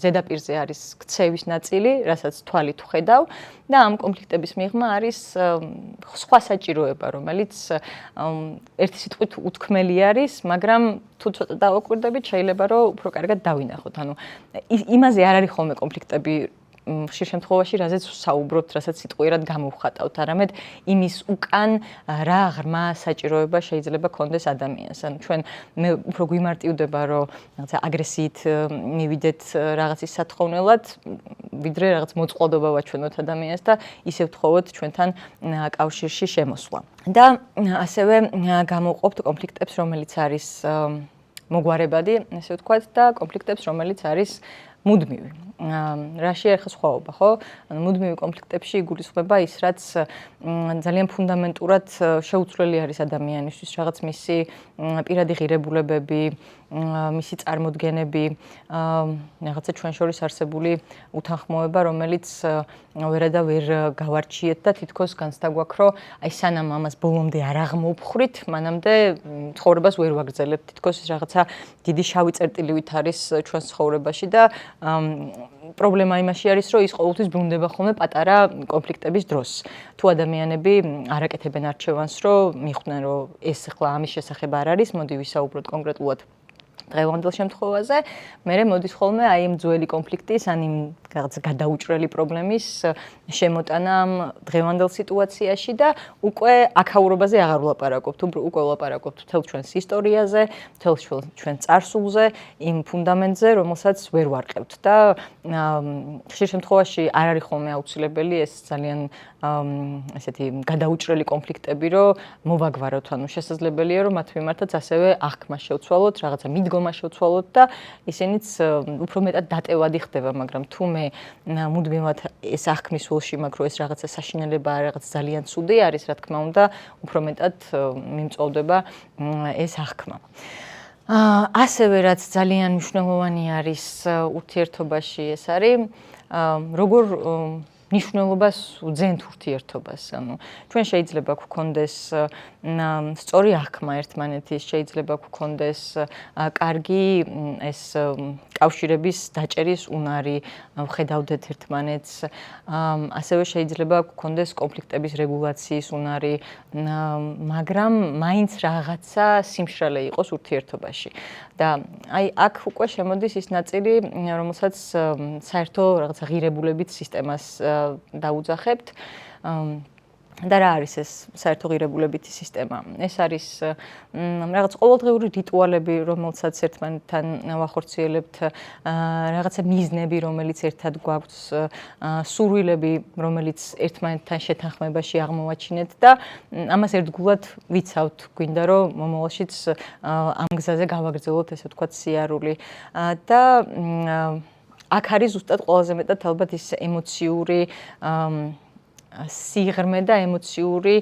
ზედაპირზე არის ქცევის ნაწილი, რასაც თვალით ვხედავ და ამ კონფლიქტების მიღმა არის სხვა საჭიროება, რომელიც ერთი სიტყვით უთქმელი არის, მაგრამ თუ ცოტა დავაკვირდებით, შეიძლება რომ უფრო კარგად დავინახოთ. ანუ იმაზე არ არის ხოლმე კონფლიქტები ხშირ შემთხვევაში, რაზეც ვსაუბრობთ, რასაც სიტყვიერად გამოვხატავთ, არამედ იმის უკან რა ღრმა საჭიროება შეიძლება ქონდეს ადამიანს. ანუ ჩვენ მე უფრო გვიმარტივდება, რომ რაღაცა აგრესიით მივიდეთ რაღაცის სათხოვნელად, ვიდრე რაღაც მოწყვლადობა ვაჩვენოთ ადამიანს და ისე ვთხოვოთ ჩვენთან კავშირში შემოსვლა. და ასევე გამოვყოფთ კონფლიქტებს, რომელიც არის მოგვარებადი, ესე ვთქვათ, და კონფლიქტებს, რომელიც არის მუდმივი. რაში ახლა სხვაობა, ხო? ანუ მუდმივი კონფლიქტებში იგულისხმება ის, რაც ძალიან ფუნდამენტურად შეუცვლელი არის ადამიანისთვის, რაღაც მისი პირადი ღირებულებები, მისი წარმოდგენები, რაღაცა ჩვენ შორის არსებული უთანხმოება, რომელიც ვერადა ვერ გავარჩიეთ და თითქოს განცდა გვაქვს, რომ აი სანამ ამას ბოლომდე არ აღმოვხვრით, მანამდე ცხოვრებას ვერ ვაგრძელებთ. თითქოს ის რაღაცა დიდი შავი წერტილივით არის ჩვენს ცხოვრებაში და პრობლემა იმაში არის, რომ ის ყოველთვის ბრუნდება ხოლმე პატარა კონფლიქტების დროს. თუ ადამიანები არ აკეთებენ არჩევანს, რომ მიხვდნენ, რომ ეს ახლა ამის შესახებ არ არის, მოდი ვისაუბროთ კონკრეტულად დღევანდელ შემთხვევაზე, მერე მოდის ხოლმე აი იმ ძველი კონფლიქტის, ან იმ რაღაცა გადაუჭრელი პრობლემის შემოტანა ამ დღევანდელ სიტუაციაში და უკვე აქაურობაზე აღარ ვლაპარაკობთ, უკვე ვლაპარაკობთ მთელ ჩვენს ისტორიაზე, მთელ ჩვენ წარსულზე, იმ ფუნდამენტზე, რომელსაც ვერ ვარყევთ და ხშირ შემთხვევაში არ არის ხოლმე აუცილებელი ეს ძალიან ესეთი გადაუჭრელი კონფლიქტები, რომ მოვაგვაროთ, ანუ შესაძლებელია, რომ მათ მიმართაც ასევე აღქმა შევცვალოთ, რაღაცა მიდგომა შევცვალოთ და ისინიც უფრო მეტად დატევადი ხდება, მაგრამ თუ მე მუდმივად ეს აღქმის ველში მაქვს, რომ ეს რაღაცა საშინელება, რაღაც ძალიან ცუდი არის, რა თქმა უნდა, უფრო მეტად მიმწოვდება ეს აღქმა. ასევე რაც ძალიან მნიშვნელოვანი არის ურთიერთობაში, ეს არის როგორ ნიშნულობას უძენთ ურთიერთობას. ანუ ჩვენ შეიძლება გვქონდეს სწორი აღქმა ერთმანეთის, შეიძლება გვქონდეს კარგი ეს კავშირების დაჭერის უნარი, ვხედავდეთ ერთმანეთს, ასევე შეიძლება გვქონდეს კონფლიქტების რეგულაციის უნარი, მაგრამ მაინც რაღაცა სიმშრალე იყოს ურთიერთობაში. და აი აქ უკვე შემოდის ის ნაწილი, რომელსაც საერთო რაღაცა ღირებულებით სისტემას დაუძახებთ. და რა არის ეს საერთო ღირებულებითი სისტემა? ეს არის რაღაც ყოველდღიური რიტუალები, რომელსაც ერთმანეთთან ვახორციელებთ, რაღაცა მიზნები, რომელიც ერთად გვაქვს, სურვილები, რომელიც ერთმანეთთან შეთანხმებაში აღმოვაჩინეთ და ამას ერთგულად ვიცავთ, გვინდა რომ მომავალშიც ამ გზაზე გავაგრძელოთ, ესე ვთქვათ, სიარული. და აქ არის ზუსტად ყველაზე მეტად ალბათ ის ემოციური სიღრმე და ემოციური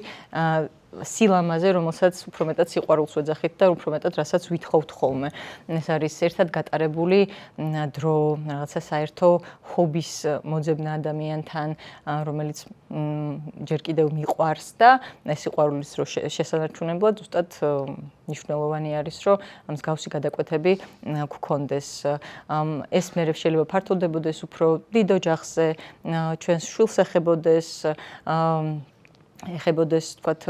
სილამაზე, რომელსაც უფრო მეტად სიყვარულს ვეძახით და უფრო მეტად რასაც ვითხოვთ ხოლმე. ეს არის ერთად გატარებული დრო, რაღაცა საერთო ჰობის მოძებნა ადამიანთან, რომელიც ჯერ კიდევ მიყვარს და ეს სიყვარულის რო შესანარჩუნებლად ზუსტად მნიშვნელოვანი არის, რომ მსგავსი გადაკვეთები გვქონდეს. ეს მე შეიძლება ფართოვდებოდეს უფრო დიდ ოჯახზე, ჩვენს შვილს ეხებოდეს, ეხებოდეს, თქვათ,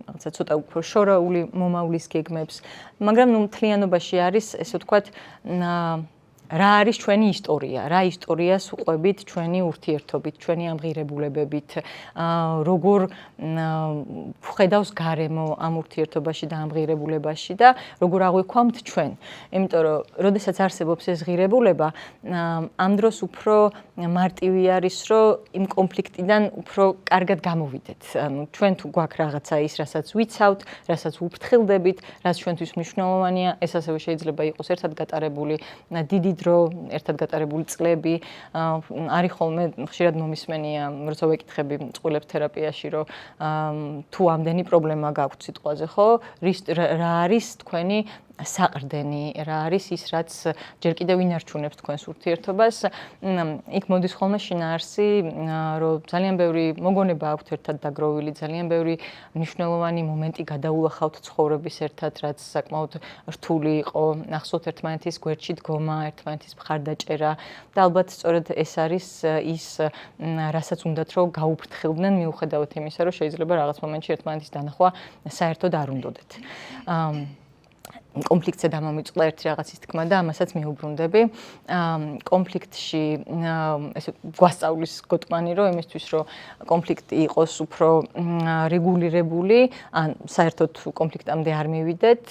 რაღაცა ცოტა უფრო შორაული მომავლის გეგმებს, მაგრამ მთლიანობაში არის, ესე ვთქვათ, რა არის ჩვენი ისტორია, რა ისტორიას უყვებით ჩვენი ურთიერთობით, ჩვენი ამღირებულებებით, როგორ ხედავს გარემო ამ ურთიერთობაში და ამღირებულებაში და როგორ აღვიქვამთ ჩვენ. იმიტომ რომ, როდესაც არსებობს ეს ღირებულება, ამ დროს უფრო მარტივი არის, რომ იმ კონფლიქტიდან უფრო კარგად გამოვიდეთ. ჩვენ თუ გვაქვს რაღაცა ის, რასაც ვიცავთ, რასაც ვუფრთხილდებით, რაც ჩვენთვის მნიშვნელოვანია, ეს ასევე შეიძლება იყოს ერთად გატარებული დიდი დრო, ერთად გატარებული წლები. არის ხოლმე ხშირად მომისმენია, როცა ვეკითხები წყვილებს თერაპიაში, რომ თუ ამდენი პრობლემა გაქვთ სიტყვაზე, ხო? რა არის თქვენი საყრდენი, რა არის ის, რაც ჯერ კიდევ ინარჩუნებს თქვენს ურთიერთობას. იქ მოდის ხოლმე შინაარსი, რომ ძალიან ბევრი მოგონება აქვთ ერთად დაგროვილი, ძალიან ბევრი მნიშვნელოვანი მომენტი გადაულახავთ ცხოვრების ერთად, რაც საკმაოდ რთული იყო. ახსოვთ ერთმანეთის გვერდში დგომა, ერთმანეთის მხარდაჭერა და ალბათ სწორედ ეს არის ის, რასაც უნდათ რომ გაუფრთხილდნენ, მიუხედავად იმისა, რომ შეიძლება რაღაც მომენტში ერთმანეთის დანახვა საერთოდ არ უნდოდეთ. კონფლიქტზე დამომიწყდა ერთი რაღაცის თქმა და ამასაც მიუბრუნდები. კონფლიქტში ესე გვასწავლის გოტმანი, რომ იმისთვის, რომ კონფლიქტი იყოს უფრო რეგულირებული, ან საერთოდ კონფლიქტამდე არ მივიდეთ,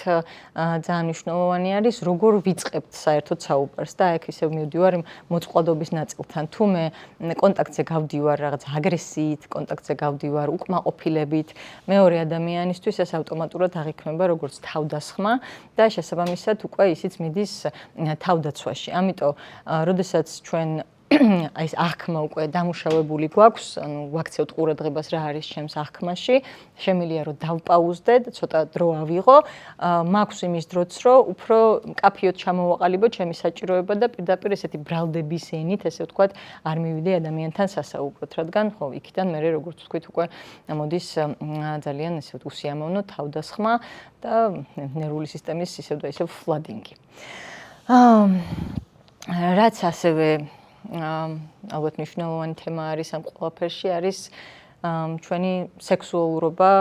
ძალიან მნიშვნელოვანი არის, როგორ ვიწყებთ საერთოდ საუბარს და აქ ისევ მივდივარ იმ მოწყვლადობის ნაწილთან. თუ მე კონტაქტზე გავდივარ რაღაც აგრესიით, კონტაქტზე გავდივარ უკმაყოფილებით, მეორე ადამიანისთვის ეს ავტომატურად აღიქმება როგორც თავდასხმა და შესაბამისად უკვე ისიც მიდის თავდაცვაში. ამიტომ, როდესაც ჩვენ აი ეს აღქმა უკვე დამუშავებული გვაქვს, ანუ ვაქცევთ ყურადღებას რა არის ჩემს აღქმაში, შემიძლია რომ დავპაუზდე და ცოტა დრო ავიღო, მაქვს იმის დროც, რომ უფრო მკაფიოდ ჩამოვაყალიბო ჩემი საჭიროება და პირდაპირ ესეთი ბრალდების ენით, ესე ვთქვათ, არ მივიდე ადამიანთან სასაუბროდ, რადგან ხო, იქიდან მე როგორც ვთქვით, უკვე მოდის ძალიან ესე უსიამოვნო თავდასხმა და ნერვული სისტემის ისევ და ისევ ფლადინგი. რაც ასევე ალბათ მნიშვნელოვანი თემა არის ამ ყველაფერში, არის ჩვენი სექსუალურობა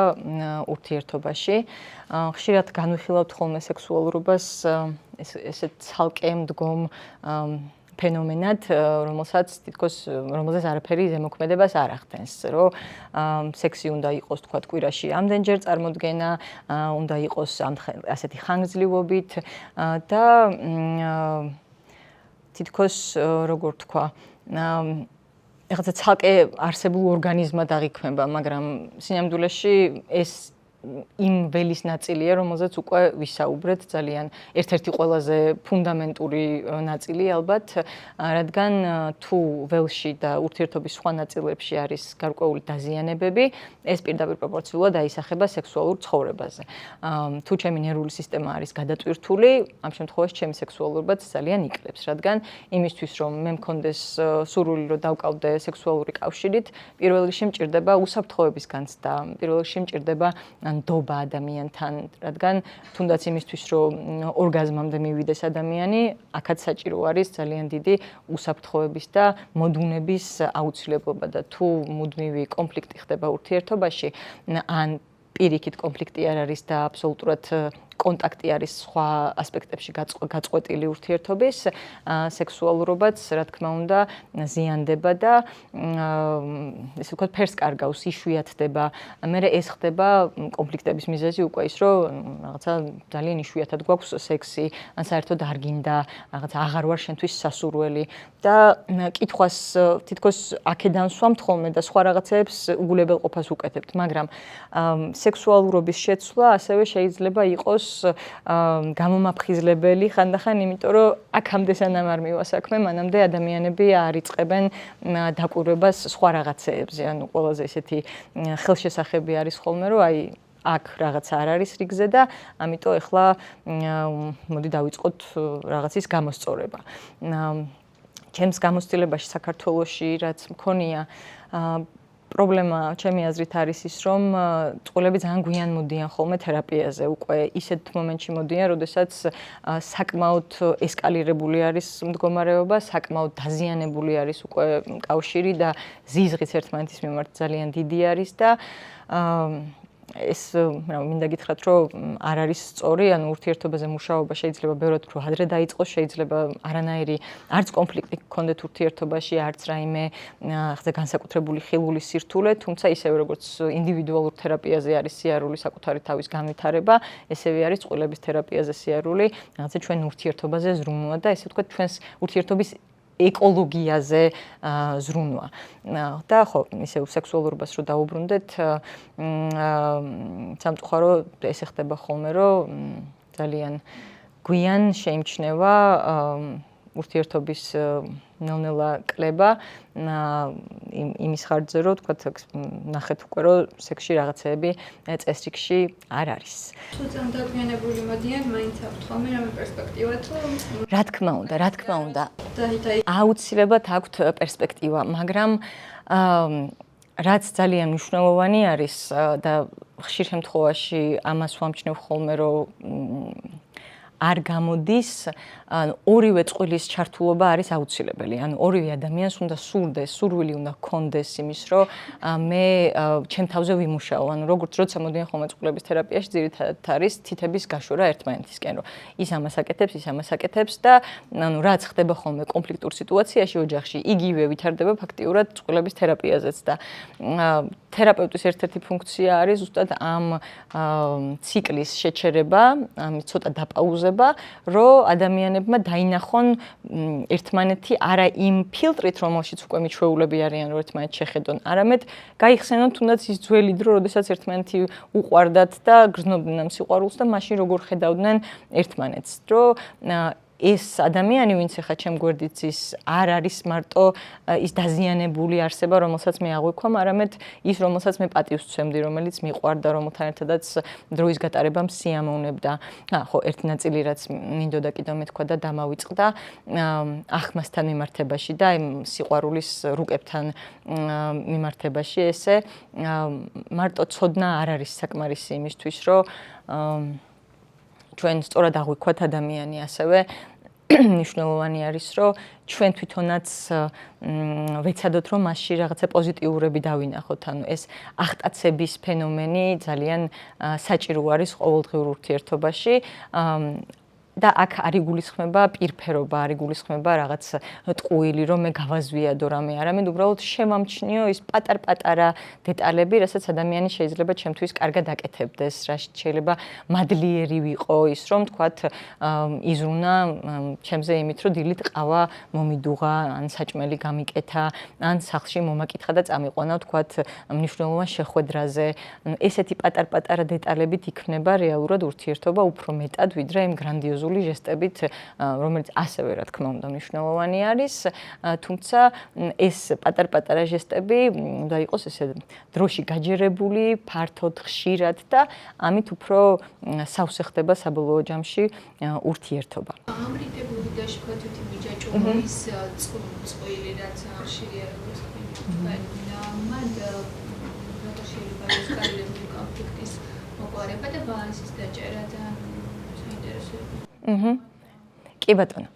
ურთიერთობაში. ხშირად განვიხილავთ ხოლმე სექსუალურობას ესეთ ცალკე მდგომ ფენომენად, რომელსაც თითქოს რომელზეც არაფერი ზემოქმედებას არ ახდენს, რომ სექსი უნდა იყოს თქვა კვირაში ამდენჯერ წარმოდგენა, უნდა იყოს ასეთი ხანგრძლივობით და თითქოს როგორ თქვა რაღაცა ცალკე არსებულ ორგანიზმად აღიქმება, მაგრამ სინამდვილეში ეს იმ ველის ნაწილია, რომელზეც უკვე ვისაუბრეთ, ძალიან ერთ-ერთი ყველაზე ფუნდამენტური ნაწილი ალბათ, რადგან თუ ველში და ურთიერთობის სხვა ნაწილებში არის გარკვეული დაზიანებები, ეს პირდაპირ პროპორციულად აისახება სექსუალურ ცხოვრებაზე. თუ ჩემი ნერვული სისტემა არის გადატვირთული, ამ შემთხვევაში ჩემი სექსუალურობაც ძალიან იკლებს, რადგან იმისთვის, რომ მე მქონდეს სურვილი, რომ დავკავდე სექსუალური კავშირით, პირველ რიგში მჭირდება უსაფრთხოების განცდა, პირველ რიგში მჭირდება ნდობა ადამიანთან, რადგან თუნდაც იმისთვის, რომ ორგაზმამდე მივიდეს ადამიანი, აქაც საჭირო არის ძალიან დიდი უსაფრთხოების და მოდუნების აუცილებლობა და თუ მუდმივი კონფლიქტი ხდება ურთიერთობაში, ან პირიქით კონფლიქტი არ არის და აბსოლუტურად კონტაქტი არის სხვა ასპექტებში გაწყვეტილი ურთიერთობის, სექსუალურობაც, რა თქმა უნდა, ზიანდება და ესე ვთქვათ, ფერს კარგავს, იშვიათდება. მერე ეს ხდება კონფლიქტების მიზეზი უკვე ის, რომ რაღაცა ძალიან იშვიათად გვაქვს სექსი, ან საერთოდ არ გინდა, რაღაცა აღარ ვარ შენთვის სასურველი და კითხვას თითქოს აქედან სვამთ ხოლმე და სხვა რაღაცეებს უგულებელყოფას უკეთებთ, მაგრამ სექსუალურობის შეცვლა ასევე შეიძლება იყოს გამომაფხიზლებელი ხანდახან, იმიტომ რომ აქამდე სანამ არ მივა საქმე, მანამდე ადამიანები არ იწყებენ დაკვირვებას სხვა რაღაცეებზე. ანუ ყველაზე ესეთი ხელშესახები არის ხოლმე, რომ აი აქ რაღაც არ არის რიგზე და ამიტომ ეხლა მოდი დავიწყოთ რაღაცის გამოსწორება. ჩემს გამოცდილებაში საქართველოში რაც მქონია პრობლემა ჩემი აზრით არის ის, რომ წყვილები ძალიან გვიან მოდიან ხოლმე თერაპიაზე, უკვე ისეთ მომენტში მოდიან, როდესაც საკმაოდ ესკალირებული არის მდგომარეობა, საკმაოდ დაზიანებული არის უკვე კავშირი და ზიზღიც ერთმანეთის მიმართ ძალიან დიდი არის და ეს მინდა გითხრათ, რომ არ არის სწორი, ანუ ურთიერთობაზე მუშაობა შეიძლება ბევრად უფრო ადრე დაიწყოს, შეიძლება არანაირი არც კონფლიქტი გქონდეთ ურთიერთობაში, არც რაიმე ახლა განსაკუთრებული ხილული სირთულე, თუმცა ისევე როგორც ინდივიდუალურ თერაპიაზე არის სიარული საკუთარი თავის განვითარება, ესევე არის წყვილების თერაპიაზე სიარული, რაღაცა ჩვენ ურთიერთობაზე ზრუნვა და ესე ვთქვათ, ჩვენს ურთიერთობის ეკოლოგიაზე ზრუნვა. და ხო, ისე სექსუალურობას რო დაუბრუნდეთ, სამწუხარო ესე ხდება ხოლმე, რომ ძალიან გვიან შეიმჩნევა ურთიერთობის ნელ-ნელა კლება იმის ხარჯზე, რომ თქვათ, ნახეთ უკვე, რომ სექსში რაღაცეები წესრიგში არ არის. თუ ძალიან დაგვიანებული მოდიან, მაინც აქვთ ხოლმე რამე პერსპექტივა თუ? რა თქმა უნდა. აუცილებლად აქვთ პერსპექტივა, მაგრამ რაც ძალიან მნიშვნელოვანი არის და ხშირ შემთხვევაში ამას ვამჩნევ ხოლმე, რომ არ გამოდის, ორივე წყვილის ჩართულობა არის აუცილებელი. ანუ ორივე ადამიანს უნდა სურდეს, სურვილი უნდა ჰქონდეს იმის, რომ მე ჩემ თავზე ვიმუშაო. ანუ როგორც როცა მოდიან ხოლმე წყვილების თერაპიაში, ძირითადად არის თითების გაშვერა ერთმანეთისკენ, რომ ის ამას აკეთებს, ის ამას აკეთებს და ანუ რაც ხდება ხოლმე კონფლიქტურ სიტუაციაში ოჯახში, იგივე ვითარდება ფაქტიურად წყვილების თერაპიაზეც და თერაპევტის ერთ-ერთი ფუნქცია არის ზუსტად ამ ციკლის შეჩერება, ამ ცოტა დაპაუზება, რომ ადამიანებმა დაინახონ ერთმანეთი არა იმ ფილტრით, რომელშიც უკვე მიჩვეულები არიან, რომ ერთმანეთს შეხედონ, არამედ გაიხსენონ თუნდაც ის ძველი დრო, როდესაც ერთმანეთი უყვარდათ და გრძნობდნენ ამ სიყვარულს და მაშინ როგორ ხედავდნენ ერთმანეთს, რომ ეს ადამიანი, ვინც ახლა ჩემ გვერდით ის არ არის მარტო ის დაზიანებული არსება, რომელსაც მე აღვიქვამ, არამედ ის, რომელსაც მე პატივს ვცემდი, რომელიც მიყვარდა, რომელთან ერთადაც დროის გატარებამ სიამოვნებდა. ხო, ერთი ნაწილი რაც მინდოდა კიდევ მეთქვა და დამავიწყდა ახმასთან მიმართებაში და იმ სიყვარულის რუკებთან მიმართებაში, ესე მარტო ცოდნა არ არის საკმარისი იმისთვის, რომ ჩვენ სწორად აღვიქვათ ადამიანი, ასევე მნიშვნელოვანი არის, რომ ჩვენ თვითონაც ვეცადოთ, რომ მასში რაღაცა პოზიტიურები დავინახოთ. ანუ ეს აღტაცების ფენომენი ძალიან საჭირო არის ყოველდღიურ ურთიერთობაში. და აქ არ იგულისხმება პირფერობა, არ იგულისხმება რაღაც ტყუილი, რომ მე გავაზვიადო რამე, არამედ უბრალოდ შევამჩნიო ის პატარ-პატარა დეტალები, რასაც ადამიანი შეიძლება ჩემთვის კარგად აკეთებდეს, რაშიც შეიძლება მადლიერი ვიყო, ის რომ თქვათ იზრუნა ჩემზე იმით, რომ დილით ყავა მომიდუღა, ან საჭმელი გამიკეთა, ან სახლში მომაკითხა და წამიყვანა, თქვათ მნიშვნელოვან შეხვედრაზე. ესეთი პატარ-პატარა დეტალებით იქნება რეალურად ურთიერთობა უფრო მეტად, ვიდრე იმ გრანდიოზულ ჟესტებით, რომელიც ასევე რა თქმა უნდა მნიშვნელოვანი არის, თუმცა ეს პატარ-პატარა ჟესტები უნდა იყოს ესე დროში გაჯერებული, ფართოდ, ხშირად და ამით უფრო სავსე ხდება საბოლოო ჯამში ურთიერთობა. ამრიდებული დაშფოთითი მიჯაჭვობის წყვილი, რაც ხშირია როგორც მად რა შეიძლება ის გარემოს კონფლიქტის მოყვარება და ბალანსის დაჭერა და საინტერესოა. კი ბატონო.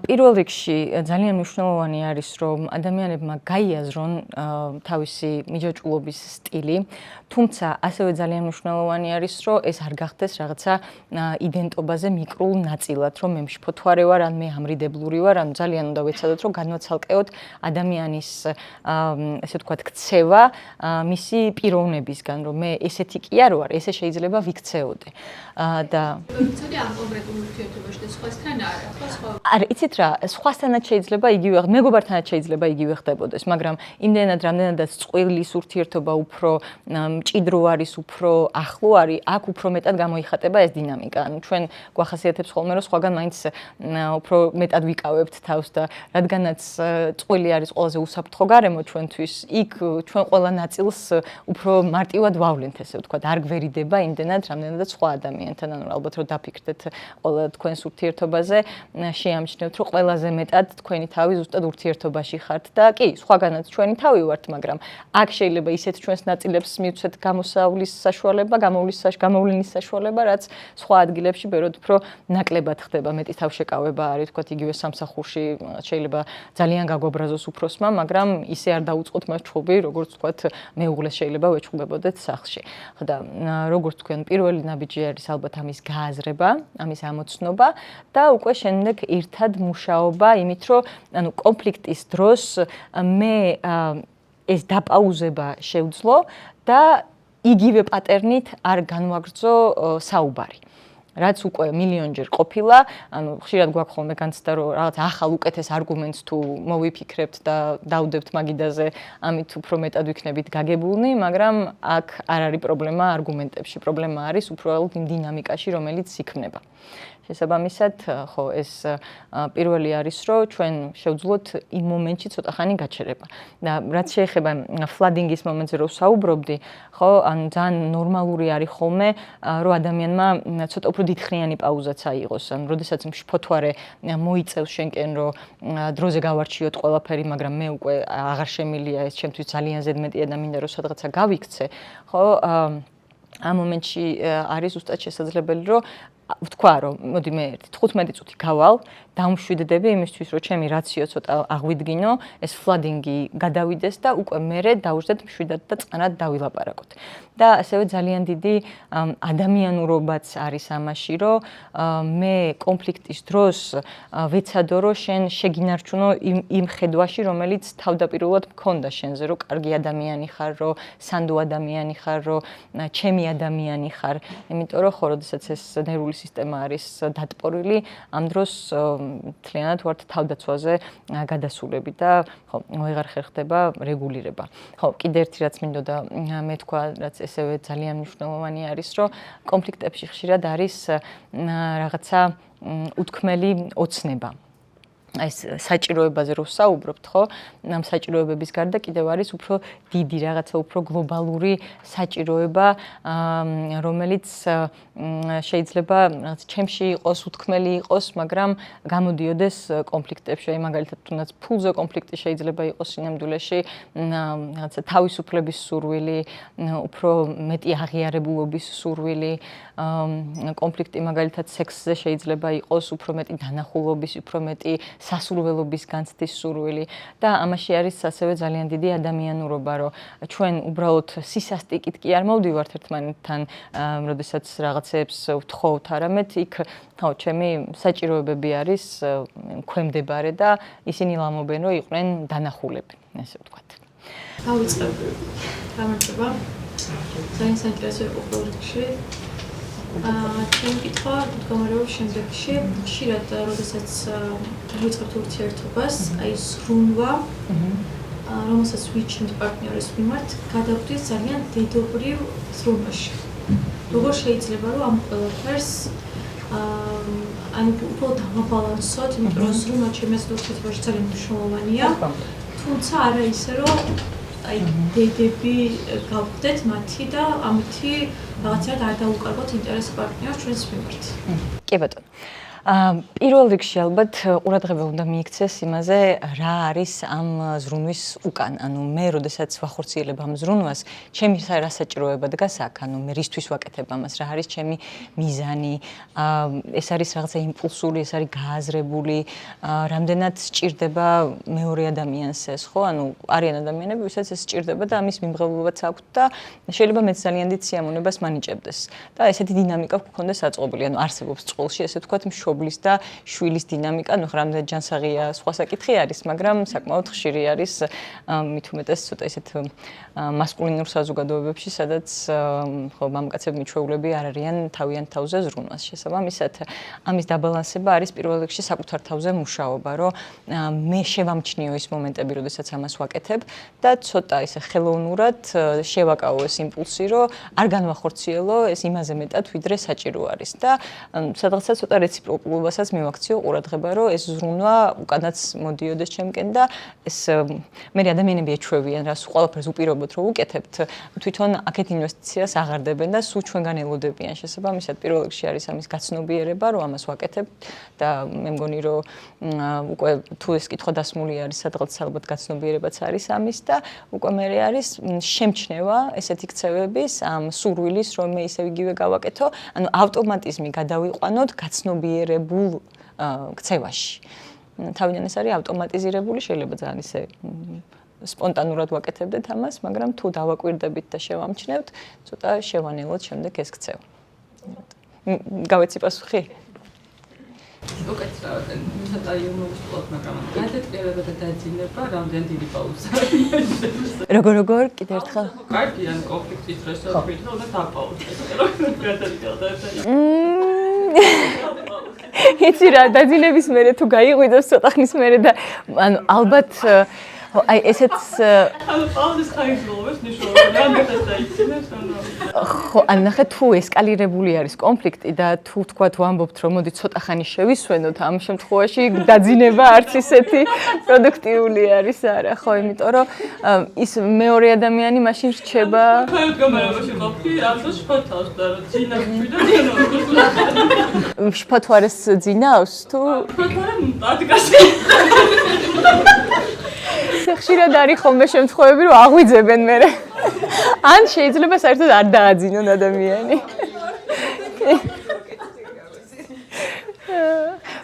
პირველ რიგში ძალიან მნიშვნელოვანი არის, რომ ადამიანებმა გაიაზრონ თავისი მიჯაჭვობის სტილი, თუმცა ასევე ძალიან მნიშვნელოვანი არის, რომ ეს არ გახდეს რაღაცა იდენტობაზე მიკრულ ნაწილად, რომ მე მშფოთვარე ვარ, ან მე ამრიდებლური ვარ, ანუ ძალიან უნდა ვეცადოთ, რომ განვაცალკეოთ ადამიანის ესე ვთქვათ, ქცევა მისი პიროვნებისგან, რომ მე ესეთი კი არ ვარ, ესე შეიძლება ვიქცეოდე. და ვიცოდი ამ კონკრეტულ ურთიერთობაში და სხვასთან არა, ხო? არა, იცით რა, სხვასთანაც შეიძლება იგივე, მეგობართანაც შეიძლება იგივე ხდებოდეს, მაგრამ იმდენად რამდენადაც წყვილის ურთიერთობა უფრო მჭიდრო არის, უფრო ახლო არის, აქ უფრო მეტად გამოიხატება ეს დინამიკა. ანუ ჩვენ გვახასიათებს ხოლმე, რომ სხვაგან მაინც უფრო მეტად ვიკავებთ თავს და რადგანაც წყვილი არის ყველაზე უსაფრთხო გარემო ჩვენთვის, იქ ჩვენ ყველა ნაწილს უფრო მარტივად ვავლენთ, ესე ვთქვათ, არ გვერიდება იმდენად რამდენადაც სხვა ადამიანთან, ანუ ალბათ რომ დაფიქრდეთ ყველა თქვენს ურთიერთობაზე, შეამჩნევთ გამჩნევთ, რომ ყველაზე მეტად თქვენი თავი ზუსტად ურთიერთობაში ხართ და კი, სხვაგანაც ჩვენი თავი ვართ, მაგრამ აქ შეიძლება ისეთ ჩვენს ნაწილებს მივცეთ გამოსავლის გამოვლენის საშუალება, რაც სხვა ადგილებში ბევრად უფრო ნაკლებად ხდება. მეტი თავშეკავება არის, თქვათ, იგივე სამსახურში შეიძლება ძალიან გაგვაბრაზოს უფროსმა, მაგრამ ისე არ დაუწყოთ მას ჩხუბი, როგორც თქვათ, მეუღლეს შეიძლება ვეჩხუბებოდეთ სახლში. და როგორც თქვენ პირველი ნაბიჯი არის ალბათ ამის გააზრება, ამის ამოცნობა და უკვე შემდეგ ერთად მუშაობა იმით, რომ ანუ კონფლიქტის დროს მე ეს დაპაუზება შევძლო და იგივე პატერნით არ განვაგრძო საუბარი. რაც უკვე მილიონჯერ ყოფილა, ანუ ხშირად გვაქვს ხოლმე განცდა, რომ რაღაც ახალ უკეთეს არგუმენტს თუ მოვიფიქრებთ და დავდებთ მაგიდაზე, ამით უფრო მეტად ვიქნებით გაგებულნი, მაგრამ აქ არ არის პრობლემა არგუმენტებში, პრობლემა არის უბრალოდ იმ დინამიკაში, რომელიც იქმნება. შესაბამისად, ხო, ეს პირველი არის, რომ ჩვენ შევძლოთ იმ მომენტში ცოტა ხანი გაჩერება. და რაც შეეხება ფლადინგის მომენტზე რო ვსაუბრობდი, ხო, ანუ ძალიან ნორმალური არის ხოლმე, რომ ადამიანმა ცოტა უფრო დიდხნიანი პაუზაც აიღოს. ანუ როდესაც მშფოთვარე მოიწევს შენკენ, რომ დროზე გავარჩიოთ ყველაფერი, მაგრამ მე უკვე აღარ შემილია ეს ჩემთვის ძალიან ზედმეტია და მინდა რომ სადღაცა გავიქცე, ხო, ამ მომენტში არის ზუსტად შესაძლებელი, რომ ვთქვა, რომ მოდი მე 15 წუთი გავალ, დამშვიდდები იმისთვის, რომ ჩემი რაციო ცოტა აღვიდგინო, ეს ფლადინგი გადავიდეს და უკვე მერე დავუშვდეთ მშვიდად და წყნარად დავილაპარაკოთ. და ასევე ძალიან დიდი ადამიანურობაც არის ამაში, რომ მე კონფლიქტის დროს ვეცადო, რომ შენ შეგინარჩუნო იმ ხედვაში, რომელიც თავდაპირველად მქონდა შენზე, რომ კარგი ადამიანი ხარ, რომ სანდო ადამიანი ხარ, რომ ჩემი ადამიანი ხარ. იმიტომ რომ ხო, როდესაც ეს ნერვული სისტემა არის დატპორილი, ამ დროს მთლიანად ვართ თავდაცვაზე გადასულები და ხო, ვეღარ ხერხდება რეგულირება. ხო, კიდე ერთი რაც მინდოდა მეთქვა, რაც ესევე ძალიან მნიშვნელოვანი არის, რომ კონფლიქტებში ხშირად არის რაღაცა უთქმელი ოცნება. ეს საჭიროებაზე რო ვსაუბრობთ, ხო? ამ საჭიროებების გარდა კიდევ არის უფრო დიდი რაღაცა, უფრო გლობალური საჭიროება, რომელიც შეიძლება რაღაც ჩემში იყოს, უთქმელი იყოს, მაგრამ გამოდიოდეს კონფლიქტებში. აი მაგალითად, თუნდაც ფულზე კონფლიქტი შეიძლება იყოს სინამდვილეში, რაღაცა თავისუფლების სურვილი, უფრო მეტი აღიარებულობის სურვილი, კონფლიქტი მაგალითად სექსზე შეიძლება იყოს, უფრო მეტი დანახულობის, უფრო მეტი სასურველობის განცდის სურვილი და ამაში არის ასევე ძალიან დიდი ადამიანურობა, რომ ჩვენ უბრალოდ სისასტიკით კი არ მოვდივართ ერთმანეთთან, როდესაც რაღაცებს ვთხოვთ, არამედ იქ ხო, ჩემი საჭიროებები არის ქვემდებარე და ისინი ლამობენ, რომ იყვნენ დანახულები, ესე ვთქვათ. დავიწყებ. გამარჯობა. ძალიან საინტერესო იყო პროექტში. ჩვენ კითხვა მდგომარეობის შემდეგში, ხშირად როდესაც ვიწყებთ ურთიერთობას, აი სრუნვა, რომელსაც ვიჩნდ პარტნიორის მიმართ, გადავდივართ ძალიან დედობრივ სრუნვაში. როგორ შეიძლება რომ ამ ყველაფერს ანუ უფრო დავაბალანსოთ, იმიტომ რომ სრუნვა ჩემი ურთიერთობაში ძალიან მნიშვნელოვანია, თუმცა არა ისე რომ აი დედები გავხდეთ მათი და ამითი რაღაცად არ დაუკარგოთ ინტერესი პარტნიორს ჩვენს მიმართ. კი ბატონო. პირველ რიგში ალბათ ყურადღება უნდა მიიქცეს იმაზე, რა არის ამ ზრუნვის უკან. ანუ მე, როდესაც ვახორციელებ ამ ზრუნვას, ჩემი რა საჭიროება დგას აქ, ანუ მე რისთვის ვაკეთებ ამას, რა არის ჩემი მიზანი, ეს არის რაღაცა იმპულსური, ეს არის გააზრებული, რამდენად სჭირდება მეორე ადამიანს ეს, ხო? ანუ არიან ადამიანები, ვისაც ეს სჭირდება და ამის მიმღებლობაც აქვს და შეიძლება მეც ძალიან დიდ სიამოვნებას მანიჭებდეს. და ესეთი დინამიკა გქონდეს აწყობილი, ანუ არსებობს წყვილში, ესე ვთქვათ, მშობლის და შვილის დინამიკა, ну, რამდენად ჯანსაღია, სხვა საკითხი არის, მაგრამ საკმაოდ ხშირი არის, მით უმეტეს ცოტა ისეთ მასკულინურ საზოგადოებებში, სადაც ხო, მამკაცები მიჩვეულები არ არიან თავიანთ თავზე ზრუნვას. შესაბამისად, ამის დაბალანსება არის პირველ რიგში საკუთარ თავზე მუშაობა, რომ მე შევამჩნიო ის მომენტები, როდესაც ამას ვაკეთებ და ცოტა ისე ხელოვნურად შევაკავო ეს იმპულსი, რომ არ განვახორციელო ეს იმაზე მეტად, ვიდრე საჭირო არის და სადღაცა ცოტა რეციპროკ პოპულობასაც მივაქციო ყურადღება, რომ ეს ზრუნვა უკანაც მოდიოდეს ჩემკენ და ეს მე ადამიანები ეჩვევიან, რა სულ ყველაფერს უპირობოთ რომ უკეთებთ, თვითონ აქეთ ინვესტიციას აღარდებენ და სულ ჩვენგან ელოდებიან. შესაბამისად, პირველ რიგში არის ამის გაცნობიერება, რომ ამას ვაკეთებთ და მე მგონი, რომ უკვე თუ ეს კითხვა დასმული არის, სადღაც ალბათ გაცნობიერებაც არის ამის და უკვე მე არის შემჩნევა ესეთი ქცევების ამ სურვილის, რომ მე ისევ იგივე გავაკეთო, ანუ ავტომატიზმი გადავიყვანოთ გაცნობიერებულ ქცევაში. თავიდან ეს არის ავტომატიზირებული, შეიძლება ძალიან ისე სპონტანურად ვაკეთებდეთ ამას, მაგრამ თუ დავაკვირდებით და შევამჩნევთ, ცოტა შევანელოთ შემდეგ ეს ქცევა. გავეცი პასუხი? უკეთესად, ცოტა იუმორისტულად, მაგრამ გადაწყერება და დაძინება რამდენ დიდი პაუზა. როგორ კიდევ ერთხელ? კარგი, ან კონფლიქტის დროს ვფიქრობ და დაპაუზეთ. იცი რა, დაძინების მერე თუ გაიღვიდოს ცოტა ხნის მერე და ანუ ალბათ აი ესეც ანუ პაუზის ხაიზულობას ნიშნავს, რამდენად დაიცინებს, ანუ ხო, ან ნახე თუ ესკალირებული არის კონფლიქტი და თუ თქვათ ვამბობთ რომ მოდი ცოტა ხანი შევისვენოთ, ამ შემთხვევაში დაძინება არც ისეთი პროდუქტიული არის არა, ხო, იმიტომ რომ ის მეორე ადამიანი მაშინ რჩება ხაიოთ გამარებაში ყოფი, ამას შფოთავს და ძინა გვიდა შფოთვარეს ძინავს თუ შფოთვარა ადგაში ხშირად არის ხოლმე შემთხვევები, რომ აღვიძებენ მერე. ან შეიძლება საერთოდ არ დააძინონ ადამიანი.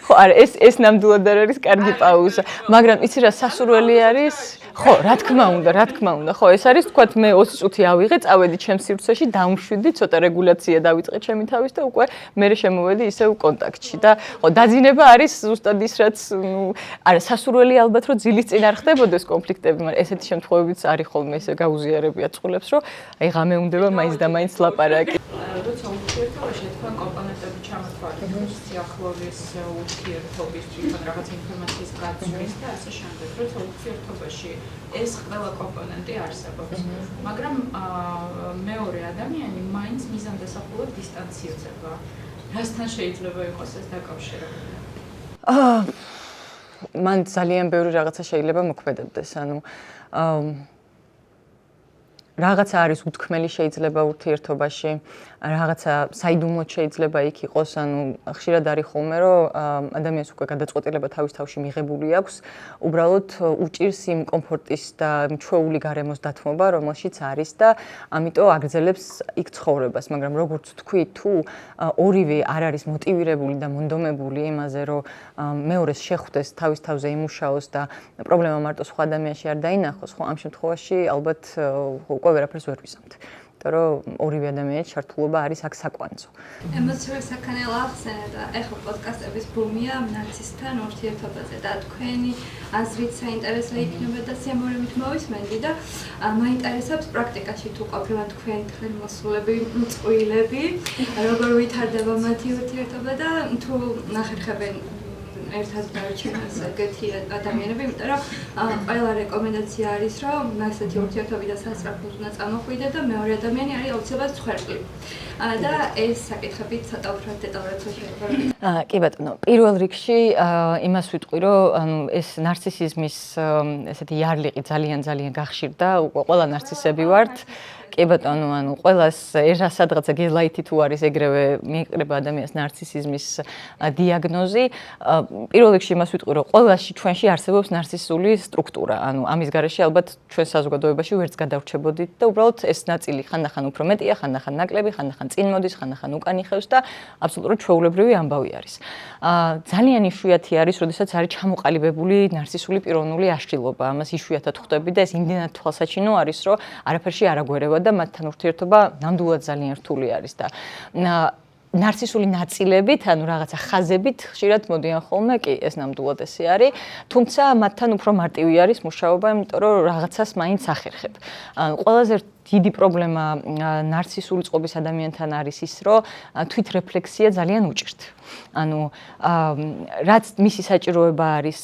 ხო, არა, ეს ნამდვილად არ არის კარგი პაუზა, მაგრამ იცი რა სასურველი არის? ხო, რა თქმა უნდა, ხო, ეს არის თქვათ მე 20 წუთი ავიღე, წავედი ჩემს სივრცეში, დავმშვიდი, ცოტა რეგულაცია დავიწყე ჩემი თავის და უკვე მერე შემოვედი ისევ კონტაქტში და ხო, დაძინება არის ზუსტად ის, რაც არა, სასურველი ალბათ რომ ძილის წინ არ ხდებოდეს კონფლიქტები, მაგრამ ესეთი შემთხვევებიც არის ხოლმე ისე გაუზიარებია წყულებს, რომ აი ღამე უნდება მაინც და მაინც ლაპარაკი. როცა ურთიერთობაში თქვენ კომპონენტები ჩამოთვალეთ, სიახლოვის ურთიერთობის, თვითონ რაღაც ინფორმაციის გაცვლის და ასე შემდეგ, როცა ურთიერთობაში ეს ყველა კომპონენტი არსებობს, მაგრამ მეორე ადამიანი მაინც მიზანდასახულებ დისტანციირდება. რასთან შეიძლება იყოს ეს დაკავშირებული? მან ძალიან ბევრი რაღაცა შეიძლება მოქმედებდეს, ანუ რაღაცა არის უთქმელი შეიძლება ურთიერთობაში, რაღაცა საიდუმლოდ შეიძლება იქ იყოს, ანუ ხშირად არის ხოლმე, რომ ადამიანს უკვე გადაწყვეტილება თავის თავში მიღებული აქვს, უბრალოდ უჭირს იმ კომფორტის და ჩვეული გარემოს დათმობა, რომელშიც არის და ამიტომ აგრძელებს იქ ცხოვრებას, მაგრამ როგორც თქვი, თუ ორივე არ არის მოტივირებული და მონდომებული იმაზე, რომ მეორეს შეხვდეს, თავის თავზე იმუშაოს და პრობლემა მარტო სხვა ადამიანში არ დაინახოს, ხო, ამ შემთხვევაში ალბათ უკვე ვერაფერს ვერ ვიზამთ. იმიტომ რომ ორივე ადამიანის ჩართულობა არის აქ საკვანძო. ემოციური საქანელა ახსენე და ეხლა პოდკასტების ბუმია ნაცისტთან ურთიერთობაზე და თქვენი აზრით საინტერესო იქნება და სიამოვნებით მოვისმენდი და მაინტერესებს პრაქტიკაში თუ ყოფილად თქვენ ხელმოსულები, მწყვილები, როგორ ვითარდება მათი ურთიერთობა და თუ ნახერხებენ ერთად დარჩენას ეგეთი ადამიანები, იმიტომ რომ ყველა რეკომენდაცია არის, რომ ასეთი ურთიერთობიდან სასწრაფოდ უნდა წამოხვიდე და მეორე ადამიანი არის აუცილებლად ცხვერპლი. და ეს საკითხები ცოტა უფრო დეტალურად შეიძლება. კი ბატონო, პირველ რიგში იმას ვიტყვი, რომ ანუ ეს ნარცისიზმის ესეთი იარლიყი ძალიან გახშირდა, უკვე ყველა ნარცისები ვართ. კი ბატონო, ანუ ყველას ერა სადღაცა გეზლაითი თუ არის ეგრევე მიიყრება ადამიანს ნარცისიზმის დიაგნოზი. პირველ რიგში იმას ვიტყვი, რომ ყველაში ჩვენში არსებობს ნარცისული სტრუქტურა. ანუ ამის გარეშე ალბათ ჩვენ საზოგადოებაში ვერც გადავრჩებოდით და უბრალოდ ეს ნაწილი ხანდახან უფრო მეტია, ხანდახან ნაკლები, ხანდახან წინ მოდის, ხანდახან უკან იხევს და აბსოლუტურად ჩვეულებრივი ამბავი არის. ძალიან იშვიათი არის, როდესაც არის ჩამოყალიბებული ნარცისული პიროვნული აშლილობა. ამას იშვიათად ხვდები და ეს იმდენად თვალსაჩინო არის, რომ არაფერში არ აგვერევა და მათთან ურთიერთობა ნამდვილად ძალიან რთული არის და ნარცისული ნაწილებით, ანუ რაღაცა ხაზებით ხშირად მოდიან ხოლმე, კი, ეს ნამდვილად ესე არის, თუმცა მათთან უფრო მარტივი არის მუშაობა, იმიტომ რომ რაღაცას მაინც ახერხებ. ანუ ყველაზე დიდი პრობლემა ნარცისული წყობის ადამიანთან არის ის, რომ თვითრეფლექსია ძალიან უჭირთ. ანუ რაც მისი საჭიროება არის,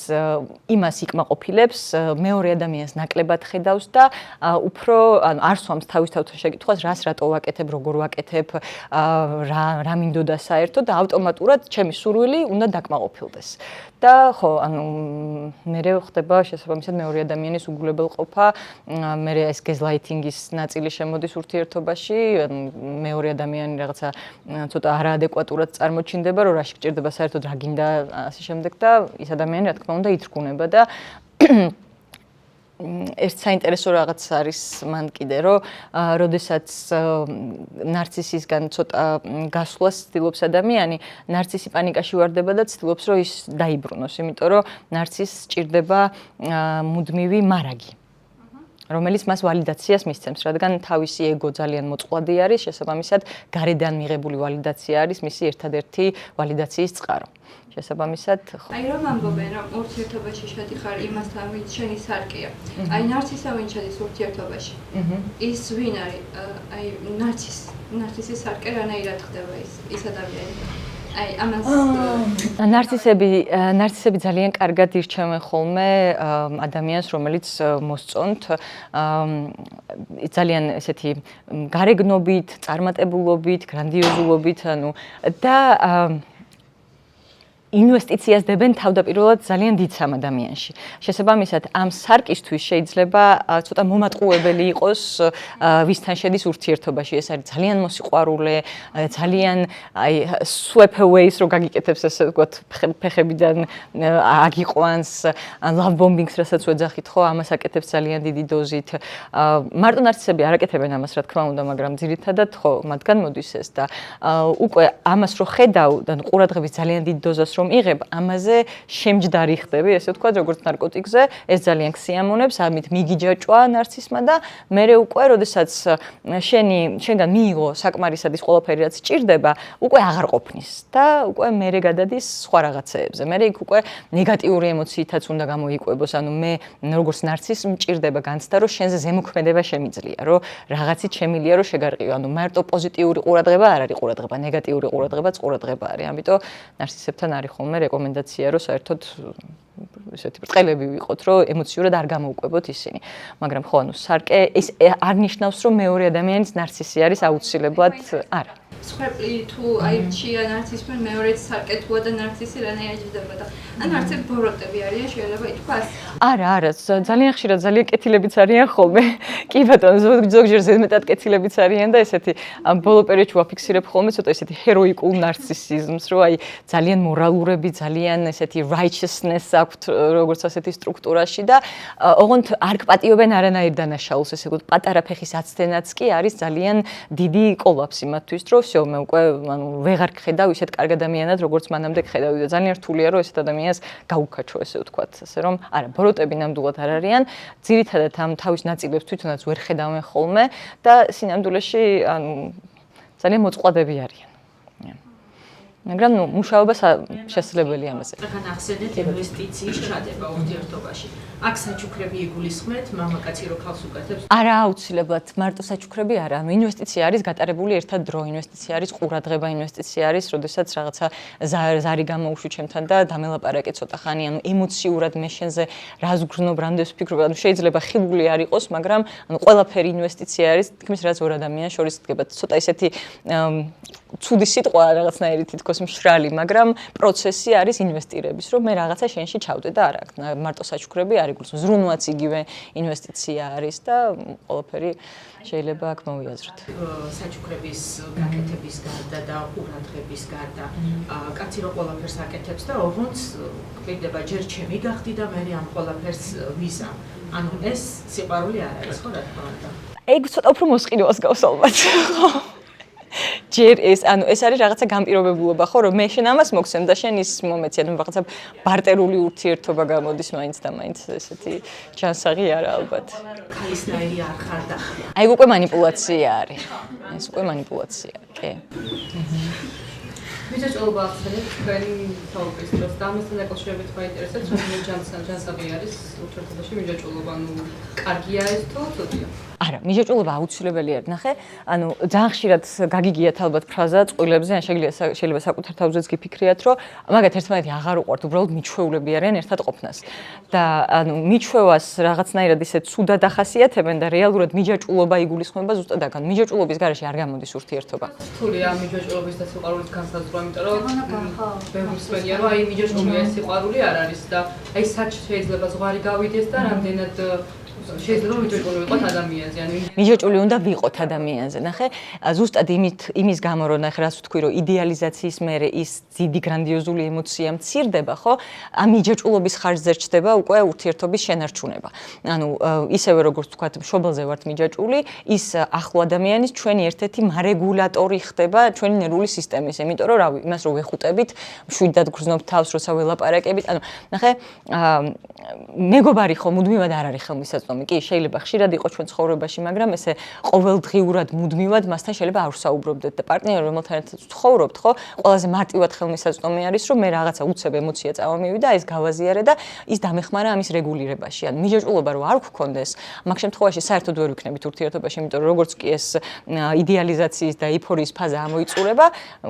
იმას იკმაყოფილებს, მეორე ადამიანს ნაკლებად ხედავს და უფრო არ სვამს თავის თავთან შეკითხვას, რას რატო ვაკეთებ, როგორ ვაკეთებ, რა მინდოდა საერთოდ და ავტომატურად ჩემი სურვილი უნდა დაკმაყოფილდეს. და ხო, ანუ მერე ხდება შესაბამისად მეორე ადამიანის უგულებელყოფა, მერე ეს გეზლაითინგის ნაწილი შემოდის ურთიერთობაში, მეორე ადამიანი რაღაცა ცოტა არაადეკვატურად წარმოჩინდება, რომ რაში გჭირდება საერთოდ რა გინდა ასე შემდეგ და ის ადამიანი რა თქმა უნდა ითრგუნება და ერთ საინტერესო რაღაც არის მან კიდე, რომ როდესაც ნარცისისგან ცოტა გასვლას ცდილობს ადამიანი, ნარცისი პანიკაში ვარდება და ცდილობს, რომ ის დაიბრუნოს, იმიტომ რომ ნარცისს სჭირდება მუდმივი მარაგი. რომელიც მას ვალიდაციას მისცემს, რადგან თავისი ეგო ძალიან მოწყვლადი არის, შესაბამისად, გარედან მიღებული ვალიდაცია არის მისი ერთადერთი ვალიდაციის წყარო. შესაბამისად, ხო. აი რომ ამბობენ, რომ ურთიერთობაში შედიხარ იმასთან, ვინც შენი სარკეა. აი ნარცისა ვინ შედის ურთიერთობაში? ის ვინ არის? აი ნარცისის სარკე რანაირად ხდება ის ადამიანი? აი ამას ნარცისები ძალიან კარგად ირჩევენ ხოლმე ადამიანს, რომელიც მოსწონთ ძალიან ესეთი გარეგნობით, წარმატებულობით, გრანდიოზულობით, ანუ და ინვესტიციას დებენ თავდაპირველად ძალიან დიდ სამ ადამიანში. შესაბამისად, ამ სარკისთვის შეიძლება ცოტა მომატყუებელი იყოს ვისთან შედის ურთიერთობაში. ეს არის ძალიან მოსიყვარულე, ძალიან აი sweep away-ს რო გაგიკეთებს ესე ვთქვათ, ფეხებიდან აგიყვანს, love bombing-ს რასაც ვეძახით, ხო, ამას აკეთებს ძალიან დიდი დოზით. მარტო ნარცისები არ აკეთებენ ამას, რა თქმა უნდა, მაგრამ ძირითადად ხო, მათგან მოდის ეს და უკვე ამას რო ხედავ და ყურადღების ძალიან დიდ დოზას იღებ, ამაზე შემჯდარი ხდები, ესე ვთქვათ, როგორც ნარკოტიკზე, ეს ძალიან ქსიამონებს, ამით მიგიჯაჭვა ნარცისმა და მერე უკვე, როდესაც შენგან მიიღო საკმარისად ის ყველაფერი, რაც სჭირდება, უკვე აღარ ყოფნის და უკვე მერე გადადის სხვა რაღაცეებზე. მერე იქ უკვე ნეგატიური ემოციითაც უნდა გამოიკვებოს, ანუ მე როგორც ნარცისს მჭირდება განცდა, რომ შენზე ზემოქმედება შემიძლია, რომ რაღაცით შემილია, რომ შეგარყიო. ანუ მარტო პოზიტიური ყურადღება არ არის ყურადღება, ნეგატიური ყურადღებაც ყურადღება არის. ამიტომ ნარცისებთან არის ხოლმე რეკომენდაცია, რომ საერთოდ ესეთი ბრწყელები ვიყოთ, რომ ემოციურად არ გამოუკვებოთ ისინი. მაგრამ ხო, ანუ სარკე ეს არ ნიშნავს, რომ მეორე ადამიანის ნარცისი არის აუცილებლად არა. სხეპლი თუ აირჩია ნარცისმა მეორეც სარკე თუა და ნარცისი რანაირად ჟდება და ან არცებ ბოროტები არიან შეიძლება ითქვას? არა, ძალიან ხშირად ძალიან კეთილებიც არიან ხოლმე. კი ბატონო, ზოგჯერ ზედმეტად კეთილებიც არიან და ესეთი ბოლო პერიოდში ვაფიქსირებ ხოლმე ცოტა ესეთი ჰეროიკულ ნარცისიზმს, რომ აი ძალიან მორალურები, ძალიან ესეთი righteousness აქვთ როგორც ასეთი სტრუქტურაში და ოღონდ არ გპატიობენ არანაირ დანაშაულს, ესე ვთქვათ, პატარა ფეხის აცდენაც კი არის ძალიან დიდი კოლაფსი მათთვის, რომ всё, მე უკვე ანუ ვეღარ გხედავ ისეთ კარგ ადამიანად, როგორც მანამდე გხედავდი და ძალიან რთულია, რომ ესეთ ადამიანს გაუკაჩო, ესე ვთქვათ, ასე რომ არა, ბოროტები ნამდვილად არ არიან, ძირითადად ამ თავის ნაწილებს თვითონაც ვერ ხედავენ ხოლმე და სინამდვილეში ანუ ძალიან მოწყვლადები არიან. მაგრამ ნუ მუშაობა შესაძლებელია ამაზე. ახლა ახსენეთ ინვესტიციის ჩადება ურთიერთობაში. აქ საჩუქრები იგულისხმეთ, მამაკაცი რო ხალხს უკეთებს. არა აუცილებლად, მარტო საჩუქრები არა. ანუ ინვესტიცია არის გატარებული ერთად დრო, ინვესტიცია არის ყურადღება, ინვესტიცია არის, როდესაც რაღაცა ზარი გამოუშვი ჩემთან და დამელაპარაკე ცოტა ხანი, ანუ ემოციურად მე შენზე რას გგრძნობ, რამდენს ვფიქრობ, ანუ შეიძლება ხილული არ იყოს, მაგრამ ანუ ყველაფერი ინვესტიცია არის, თქმის რაც ორ ადამიანს შორის დგება. ცოტა ისეთი ცუდი სიტყვა რაღაცნაირი თითქოს მშრალი, მაგრამ პროცესი არის ინვესტირების, რომ მე რაღაცა შენში ჩავდე და არა, მარტო საჩუქრები არ იგულს, ზრუნვაც იგივე ინვესტიცია არის და ყველაფერი შეიძლება აქ მოვიაზროთ. საჩუქრების გაკეთების გარდა და ყურადღების გარდა, კაცი რო ყველაფერს აკეთებს და ოღონდ კვირდება ჯერ ჩემი გახდი და მე ამ ყველაფერს ვიზა. ანუ ეს სიყვარული არ არის, ხო რა თქმა უნდა. ეგ ცოტა უფრო მოსყიდვას გავს ალბათ. ჯერ ეს არის რაღაცა განპირობებულობა, ხო, რომ მე შენ ამას მოგცემ და შენ ის მომეცი, ანუ რაღაცა ბარტერული ურთიერთობა გამოდის მაინც და მაინც ესეთი ჯანსაღი არა ალბათ. ქალისნაირი არ ხარ და. აი უკვე манипуляция არის. ეს უკვე манипуляция, კი. მიჯაჭვობა ახსენეთ თქვენ თაობის დროს და ამასთან დაკავშირებით მაინტერესებს რომ ჯანსაღი არის ურთიერთობაში მიჯაჭვობა, ანუ კარგია ეს თუ ცუდია? არა, მიჯაჭვობა აუცილებელი არის. ნახე, ანუ ძალიან ხშირად გაგიგიათ ალბათ ფრაზა წყვილებზე, ან შეიძლება საკუთარ თავზეც გიფიქრიათ, რომ მაგათ ერთმანეთი აღარ უყვართ, უბრალოდ მიჩვეულები არიან ერთად ყოფნას. და ანუ მიჩვევას რაღაცნაირად ისე ცუდად ახასიათებენ და რეალურად მიჯაჭვობა იგულისხმება ზუსტად აქ. მიჯაჭვობის გარეშე არ გამოდის ურთიერთობა. რთულია მიჯაჭვობის და სიყვარულის განსაზღვრა, იმიტომ რომ ბევრი მსმენია, რომ აი მიჯაჭვობა ეს სიყვარული არ არის და აი საჩ შეიძლება ზღვარი გავიდეს და რამდენად შეიძლება მიჯაჭვული ვიყოთ ადამიანზე, ანუ მიჯაჭვული უნდა ვიყოთ ადამიანზე. ნახე, ზუსტად იმის გამო რომ ნახე რას ვთქვი, რომ იდეალიზაციის მერე ის დიდი გრანდიოზული ემოცია მცირდება, ხო? ამ მიჯაჭვულობის ხარჯზე რჩდება უკვე ურთიერთობის შენარჩუნება. ანუ ისევე როგორც ვთქვათ, მშობელზე ვართ მიჯაჭვული, ის ახლო ადამიანის ჩვენი ერთ-ერთი მარეგულატორი ხდება ჩვენი ნერვული სისტემის. იმიტომ რომ რავი, იმას რომ ვეხუტებით, მშვიდად გრძნობთ თავს, როცა ველაპარაკებით. ანუ ნახე, მეგობარი ხო მუდმივად არ არის ხელმისაწვდომი. კი, შეიძლება ხშირად იყოს ჩვენ ცხოვრებაში, მაგრამ ესე ყოველდღიურად მუდმივად მასთან შეიძლება არ ვსაუბრობდეთ და პარტნიორი რომელთან ერთად ვცხოვრობთ, ხო, ყველაზე მარტივად ხელმისაწვდომი არის, რომ მე რაღაცა უცებ ემოცია წავამივიდა, ეს გავაზიარე და ის დამეხმარა ამის რეგულირებაში. ანუ მიჯაჭვულობა რო არ გქონდეს, მაგ შემთხვევაში საერთოდ ვერ ვიქნებით ურთიერთობაში, იმიტომ რომ როგორც კი ეს იდეალიზაციის და ეიფორიის ფაზა ამოიწურება,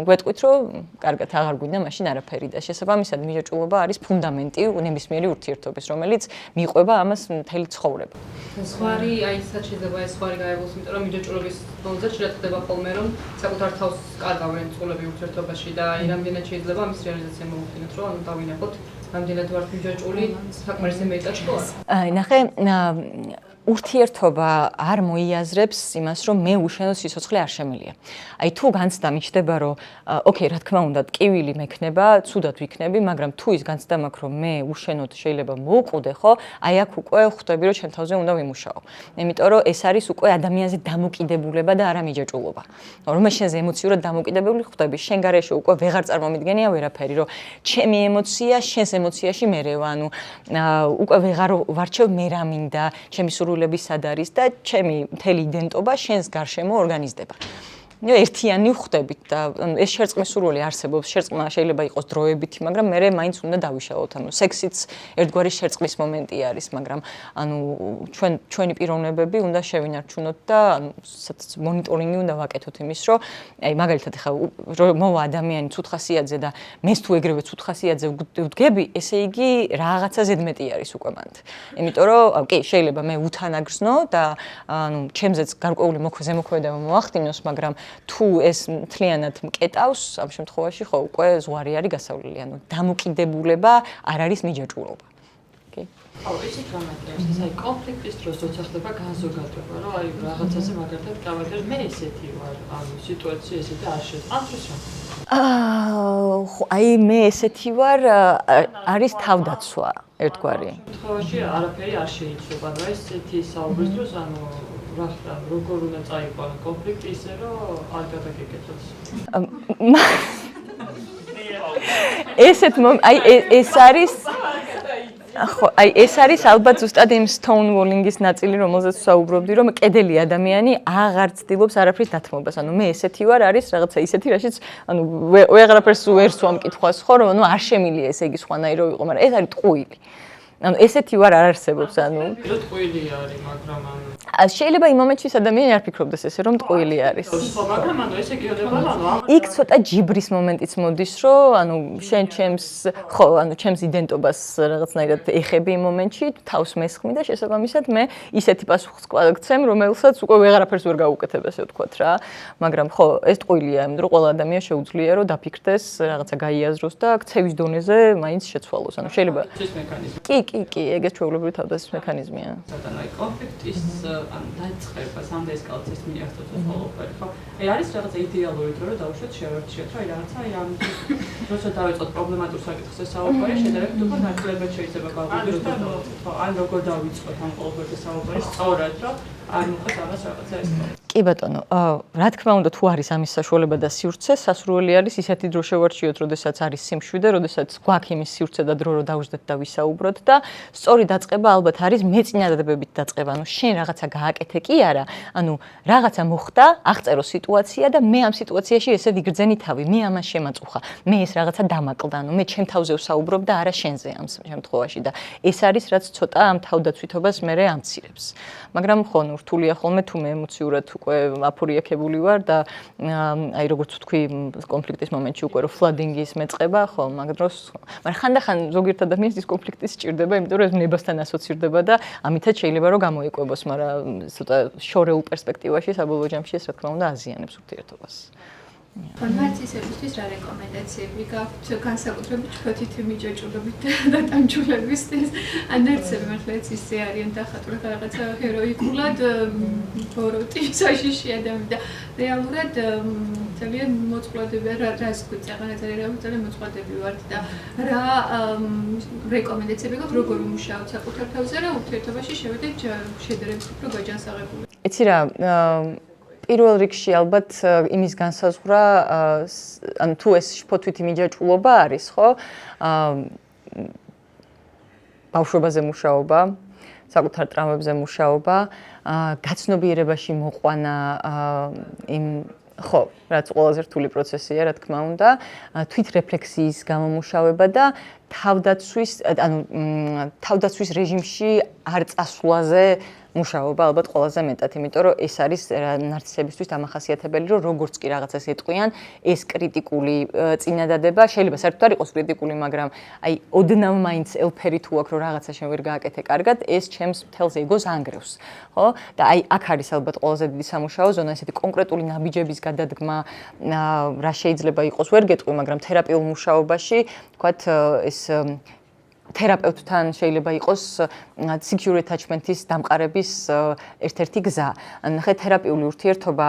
გვეტყვით, რომ კარგად აღარ გვინდა მაშინ არაფერი და შესაბამისად მიჯაჭვულობა არის ფუნდამენტი ნებისმიერი ურთიერთობის, რომელიც მიყვება ამას მთელი ცხოვრება. ზღვარი, აი საერთოდ შეიძლება ეს ზღვარი გაეღოს, იმიტომ რომ მიჯაჭვობის ბოლოზე შეიძლება ხდება ხოლმე რომ საკუთარ თავს კარგავენ წყვილები ურთიერთობაში და აი რამდენად შეიძლება ამის რეალიზაცია მოუხდინოთ, რომ ანუ დავინახოთ რამდენად ვართ მიჯაჭვული, საკმარისი მეტად ხო არა? ნახე, ურთიერთობა არ მოიაზრებს იმას, რომ მე უშენო სიცოცხლე არ შემილია. აი თუ განცდა მიჩნდება, რომ ოკეი, რა თქმა უნდა, ტკივილი მექნება, ცუდად ვიქნები, მაგრამ თუ ის განცდა მაქვს, რომ მე უშენოდ შეიძლება მოვკვდე, ხო? აი აქ უკვე ხვდები, რომ ჩემ თავზე უნდა ვიმუშაო. იმიტომ რომ ეს არის უკვე ადამიანზე დამოკიდებულება და არა მიჯაჭვულობა. რომ მე შენზე ემოციურად დამოკიდებული ხვდები, შენ გარეშე უკვე ვეღარ წარმომიდგენია ვერაფერი, რომ ჩემი ემოცია შენს ემოციაში მერევა, ანუ უკვე ვეღარ ვარჩევ მე რა მინდა, ჩემი სურვილები სად არის და ჩემი მთელი იდენტობა შენს გარშემო ორგანიზდება. ერთიანი ვხვდებით და ეს შერწყმის სურვილი არსებობს, შერწყმა შეიძლება იყოს დროებითი, მაგრამ მე მაინც უნდა დავიშალოთ. ანუ სექსიც ერთგვარი შერწყმის მომენტი არის, მაგრამ ანუ ჩვენი პიროვნებები უნდა შევინარჩუნოთ და ანუ მონიტორინგი უნდა ვაკეთოთ იმის, რომ აი მაგალითად ხა მოვა ადამიანი ცუთხასიათზე და მეს თუ ეგრევე ცუთხასიათზე ვდგები, ესე იგი რაღაცა ზედმეტი არის უკვე მანდ. იმიტომ რომ კი, შეიძლება მე უთანაგრძნო და ანუ ჩემზეც გარკვეული ზემოქმედება მოახდინოს, მაგრამ თუ ეს მთლიანად მკეტავს, ამ შემთხვევაში ხო უკვე ზღვარი არის გასავლელი, ანუ დამოკიდებულება არ არის მიჯაჭვულობა. კი. აუ, ისეთ რამეა, აი კონფლიქტის დროს როცა ხდება განზოგადება, რომ აი რაღაცაზე მაგალითად გავაგერ, მე ესეთი ვარ, ანუ სიტუაცია ესეთი არ შეწყავს რა. აი მე ესეთი ვარ, არის თავდაცვა ერთგვარი. შემთხვევაში არაფერი არ შეიძლება, რა ესეთი საუბრის დროს, ანუ როგორ უნდა წაიყვანო კონფლიქტი ისე, რომ არ გადაგეკეთოს. ესეთ აი ეს არის ხო, აი ეს არის ალბათ ზუსტად იმ stonewalling-ის ნაწილი, რომელზეც ვსაუბრობდი, რომ კედელი ადამიანი აღარ ცდილობს არაფრის დათმობას. ანუ მე ესეთი ვარ, არის რაღაცა ისეთი, რაშიც ანუ ვეღარაფერს ვერ სვამ კითხვას ხო, რომ ანუ არ შემილია ესე იგი სხვანაირო ვიყო, მაგრამ ეს არის ტყუილი. ანუ ესეთი ვარ არ არსებობს, ანუ ტყუილი არის, მაგრამ ანუ შეიძლება იმ მომენტში ადამიანი არ ფიქრობდეს ესე, რომ ტყუილი არის. მაგრამ ანუ ესე გიოდება, ანუ იქ ცოტა ჯიბრის მომენტიც მოდის, რომ ანუ შენ ჩემს ხო, ანუ ჩემს იდენტობას რაღაცნაირად ეხები იმ მომენტში, თავს მესხმი და შესაბამისად მე ისეთი პასუხს გცემ, რომელსაც უკვე ვეღარაფერს ვერ გავუკეთებ, ესე ვთქვათ რა. მაგრამ ხო, ეს ტყუილია, იმიტომ რომ ყველა ადამიანს შეუძლია რომ დაფიქრდეს, რაღაცა გაიაზროს და ქცევის დონეზე მაინც შეცვალოს. ანუ შეიძლება ეს მექანიზმი. კი, ეგეც ჩვეულებრივი თავდაცვის მექანიზმია. სათანადო აი კონფლიქტის ან დაიწყებას ამ ესკალაციის მიაღწევს ყველაფერი, ხო? აი არის რაღაცა იდეალური დრო, რომ დავუშვათ შევარჩიოთ, რომ აი რაღაცა აი ამ როცა დავიწყოთ პრობლემატურ საკითხზე საუბარი, შედარებით უფრო ნაკლებად შეიძლება გავუშვათ და ხო, ან როგორ დავიწყოთ ამ ყველაფერზე საუბარი სწორად, რომ არ მოხდეს ამას რაღაცა ეს. კი ბატონო, რა თქმა უნდა, თუ არის ამის საშუალება და სივრცე, სასურველი არის ისეთი დრო შევარჩიოთ, როდესაც არის სიმშვიდე, როდესაც გვაქვს იმის სივრცე და დრო რომ დავждეთ და ვისაუბროთ და სწორი დაწყება ალბათ არის მეწინააღმდეგებით დაწყება. ანუ შენ რაღაცა გააკეთე კი არა, ანუ რაღაცა მოხდა, აღწერო სიტუაცია და მე ამ სიტუაციაში ესე ვიგრძენი თავი, მე ამას შემაწუხა, მე ეს რაღაცა დამაკლდა, ანუ მე ჩემ თავზე ვსაუბრობ და არა შენზე ამ შემთხვევაში და ეს არის რაც ცოტა ამ თავდაცვითობას მე ამცირებს. მაგრამ ხო, ნუ რთულია ხოლმე თუ მე ემოციურად უკვე აფორიაქებული ვარ და აი როგორც ვთქვი კონფლიქტის მომენტში უკვე რო ფლადინგის მეწყება, ხო, მაგ დროს, მაგრამ ხანდახან ზოგიერთ ადამიანს ის კონფლიქტი სჭირდება, იმიტომ რომ ეს ნებასთან ასოცირდება და ამითაც შეიძლება რომ გამოიკვებოს, მაგრამ ცოტა შორეულ პერსპექტივაში საბოლოო ჯამში ეს რა თქმა უნდა აზიანებს ურთიერთობას. ფორმაციისებისთვის რა რეკომენდაციები გაქვთ განსაკუთრებით ჩვენი მიჯაჭვობით და ტანჯულებისთვის? ანერცები მართლაც ისე არიან დახატული რაღაცა ჰეროიკულად ბოროტი საშიში ადამიანი და რეალურად ძალიან მოწყვლადები რას გვიწევენ ძალიან მოწყვლადები ვართ და რა რეკომენდაციები გაქვთ როგორ ვიმუშაოთ საკუთარ თავზე რა ურთიერთობაში შევედეთ შედარებით უფრო გაჯანსაღებული? იცი რა პირველ რიგში ალბათ იმის განსაზღვრა, ანუ თუ ეს შფოთვითი მიჯაჭვულობა არის, ხო? ბავშვობაზე მუშაობა, საკუთარ ტრავმებზე მუშაობა, გაცნობიერებაში მოყვანა იმ ხო, რაც ყველაზე რთული პროცესია, რა თქმა უნდა, თვითრეფლექსიის გამომუშავება და თავდაცვის რეჟიმში არ წასვლაზე მუშაობა ალბათ ყველაზე მეტად, იმიტომ რომ ეს არის ნარცისებისთვის დამახასიათებელი, რომ როგორც კი რაღაცას ეტყვიან, ეს კრიტიკული წინადადება შეიძლება საერთოდ არ იყოს კრიტიკული, მაგრამ აი ოდნავ მაინც ელფერი თუ აქვს, რომ რაღაცა შენ ვერ გააკეთე კარგად, ეს ჩემს მთელს ეგოს ანგრევს, ხო? და აი აქ არის ალბათ ყველაზე დიდი სამუშაო ზონა, ესეთი კონკრეტული ნაბიჯების გადადგმა, რა შეიძლება იყოს, ვერ გეტყვი, მაგრამ თერაპიულ მუშაობაში, თქვათ, ეს თერაპევტთან შეიძლება იყოს secure attachment-ის დამყარების ერთ-ერთი გზა. ნახე, თერაპიული ურთიერთობა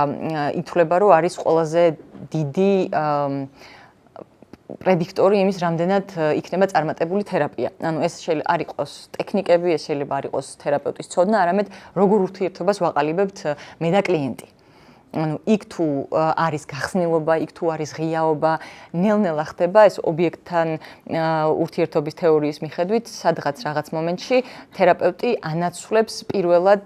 ითვლება, რომ არის ყველაზე დიდი პრედიქტორი იმის, რამდენად იქნება წარმატებული თერაპია. ანუ ეს შეიძლება არ იყოს ტექნიკები, ეს შეიძლება არ იყოს თერაპევტის ცოდნა, არამედ როგორ ურთიერთობას ვაყალიბებთ მე და კლიენტი. ანუ იქ თუ არის გახსნილობა, იქ თუ არის ღიაობა, ნელ-ნელა ხდება ეს ობიექტთან ურთიერთობის თეორიის მიხედვით, სადღაც რაღაც მომენტში თერაპევტი ანაცვლებს პირველად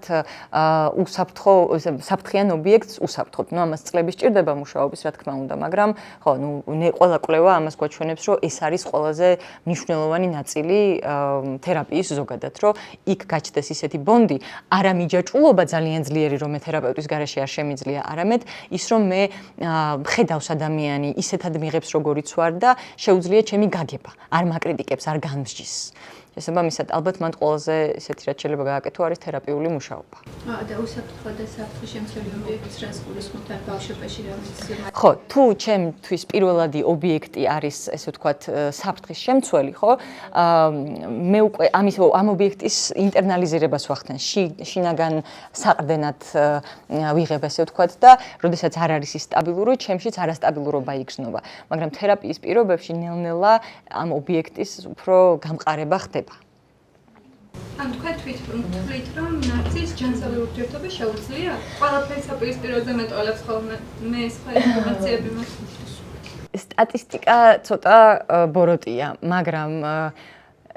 საფრთხიან ობიექტს უსაფრთხოდ. ნუ ამას წლები სჭირდება მუშაობის, რა თქმა უნდა, მაგრამ ხო, ნუ ყველა კვლევა ამას გვაჩვენებს, რომ ეს არის ყველაზე მნიშვნელოვანი ნაწილი თერაპიის ზოგადად, რომ იქ გაჩნდეს ისეთი ბონდი, არა მიჯაჭვულობა ძალიან ძლიერი, რომ მე თერაპევტის გარეშე არ შემიძლია, არამედ ის რომ მე ხედავს ადამიანი ისეთად მიღებს როგორიც ვარ და შეუძლია ჩემი გაგება, არ მაკრიტიკებს, არ განსჯის. შესაბამისად, ალბათ მან ყველაზე ისეთი რაც შეიძლება გააკეთო არის თერაპიული მუშაობა. და უსაფრთხო და საფრთხე შემცველი ობიექტის რას გულისხმობთ არ ბავშვობაში რამის? ხო, თუ ჩემთვის პირველადი ობიექტი არის, ესე ვთქვათ, საფრთხის შემცველი, ხო? მე უკვე ამ ობიექტის ინტერნალიზირებას ვახდენ, შინაგან საყრდენად ვიღებ, ესე ვთქვათ და როდესაც არ არის ის სტაბილური, ჩემშიც არასტაბილურობა იგრძნობა. მაგრამ თერაპიის პირობებში ნელ-ნელა ამ ობიექტის უფრო გამყარება ხდება. ან თქვენ თვითმფრით რომ ნარცის ჯანსაღი ურთიერთობა შეუძლია? ყველაფერს საპირისპიროზე მეტყოლებს ხოლმე მე სხვა ინფორმაციები მაქვს. სტატისტიკა ცოტა ბოროტია, მაგრამ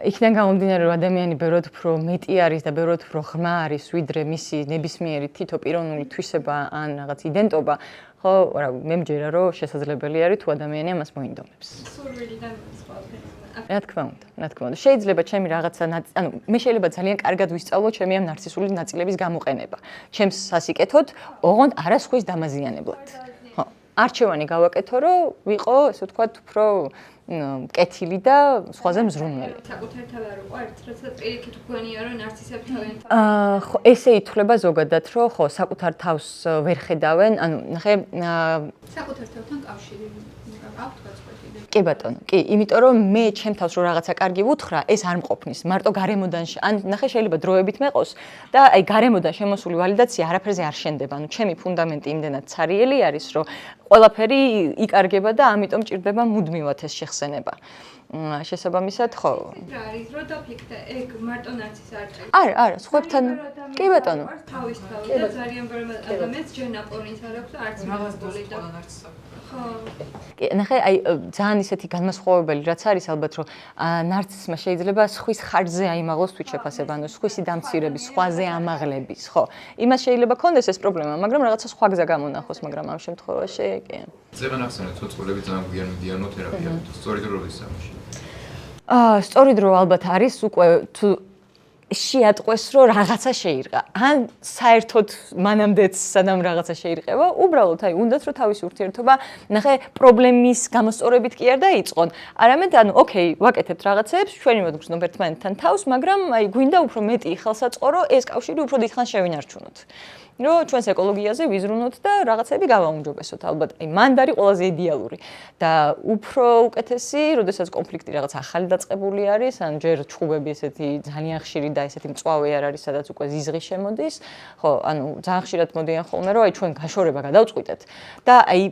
იქიდან გამომდინარე, რომ ადამიანი ბევრად უფრო მეტი არის და ბევრად უფრო ღრმა არის, ვიდრე მისი ნებისმიერი თითო პიროვნული თვისება ან რაღაც იდენტობა, ხო, რა მე მჯერა, რომ შესაძლებელი არის თუ ადამიანი ამას მოინდომებს. სურვილიდან ყველაფერი. რა თქმა უნდა. შეიძლება ჩემი რაღაცა, ანუ მე შეიძლება ძალიან კარგად ვისწავლო ჩემი ამ ნარცისული ნაწილების გამოყენება. ჩემს სასიკეთოდ, ოღონდ არასხვის დამაზიანებლად. ხო, არჩევანი გავაკეთო, რომ ვიყო, ესე ვთქვათ, უფრო კეთილი და სხვაზე მზრუნველი. საკუთარ თავი არ უყვართ, რაცა პირიქით უგონია, რომ ნარცისები თავიანთ ხო, ესე ითვლება ზოგადად, რომ ხო, საკუთარ თავს ვერ ხედავენ, ანუ ნახე, საკუთარ თავთან კავშირი გაქვთ გაწყვეტილი. კი ბატონო, კი, იმიტომ რომ მე ჩემ თავს რო რაღაცა კარგი ვუთხრა, ეს არ მყოფნის, მარტო გარემოდან ან ნახე შეიძლება დროებით მეყოს და აი გარემოდან შემოსული ვალიდაცია არაფერზე არ შენდება, ანუ ჩემი ფუნდამენტი იმდენად ცარიელი არის, რომ ყველაფერი იკარგება და ამიტომ ჭირდება მუდმივად ეს შეხსენება. შესაბამისად, ხო. რა არის, რო დაფიქრე, ეგ მარტო ნაცის არ ჭირდება. არა, სხვებთან. კი ბატონო. თავის და ძალიან ბევრი ადამიანს ჯერ ნაპოვნიც არ აქვს და არც მიღებული და ხო. ნახე, აი ძალიან ისეთი განმასხვავებელი რაც არის ალბათ, რომ ნარცისმა შეიძლება სხვის ხარჯზე აიმაღლოს თვით შეფასება, ანუ სხვისი დამცირების, სხვაზე ამაღლების, ხო. იმას შეიძლება ქონდეს ეს პრობლემა, მაგრამ რაღაცა სხვა გზა გამონახოს, მაგრამ ამ შემთხვევაში კი. წება ნახსენეთ, რომ წყვილები ძალიან გვიან მიდიან თერაპიაზე, სწორი დრო როდის სამში. სწორი დრო ალბათ არის უკვე თუ შეატყვეს, რომ რაღაცა შეირყა. ან საერთოდ მანამდეც სანამ რაღაცა შეირყება, უბრალოდ აი უნდათ რომ თავისი ურთიერთობა, ნახე, პრობლემის გამოსწორებით კი არ დაიწყონ. არამედ ანუ ოკეი, ვაკეთებთ რაღაცებს, ჩვენი მოგვგრძნობ ერთმანეთთან თავს, მაგრამ აი გვინდა უფრო მეტი ხელსაწყო, ეს კავშირი უფრო დიდხანს შევინარჩუნოთ. რომ ჩვენს ეკოლოგიაზე ვიზრუნოთ და რაღაცები გავაუმჯობესოთ. ალბათ, აი მანდ არის ყველაზე იდეალური და უფრო უკეთესი, როდესაც კონფლიქტი რაღაც ახალი დაწყებული არის, ან ჯერ ჩხუბები ესეთი ძალიან ხშირი და ესეთი მწვავე არ არის, სადაც უკვე ზიზღი შემოდის. ხო, ანუ ძალიან ხშირად მოდიან ხოლმე, რომ აი ჩვენ გაშორება გადავწყვიტეთ და აი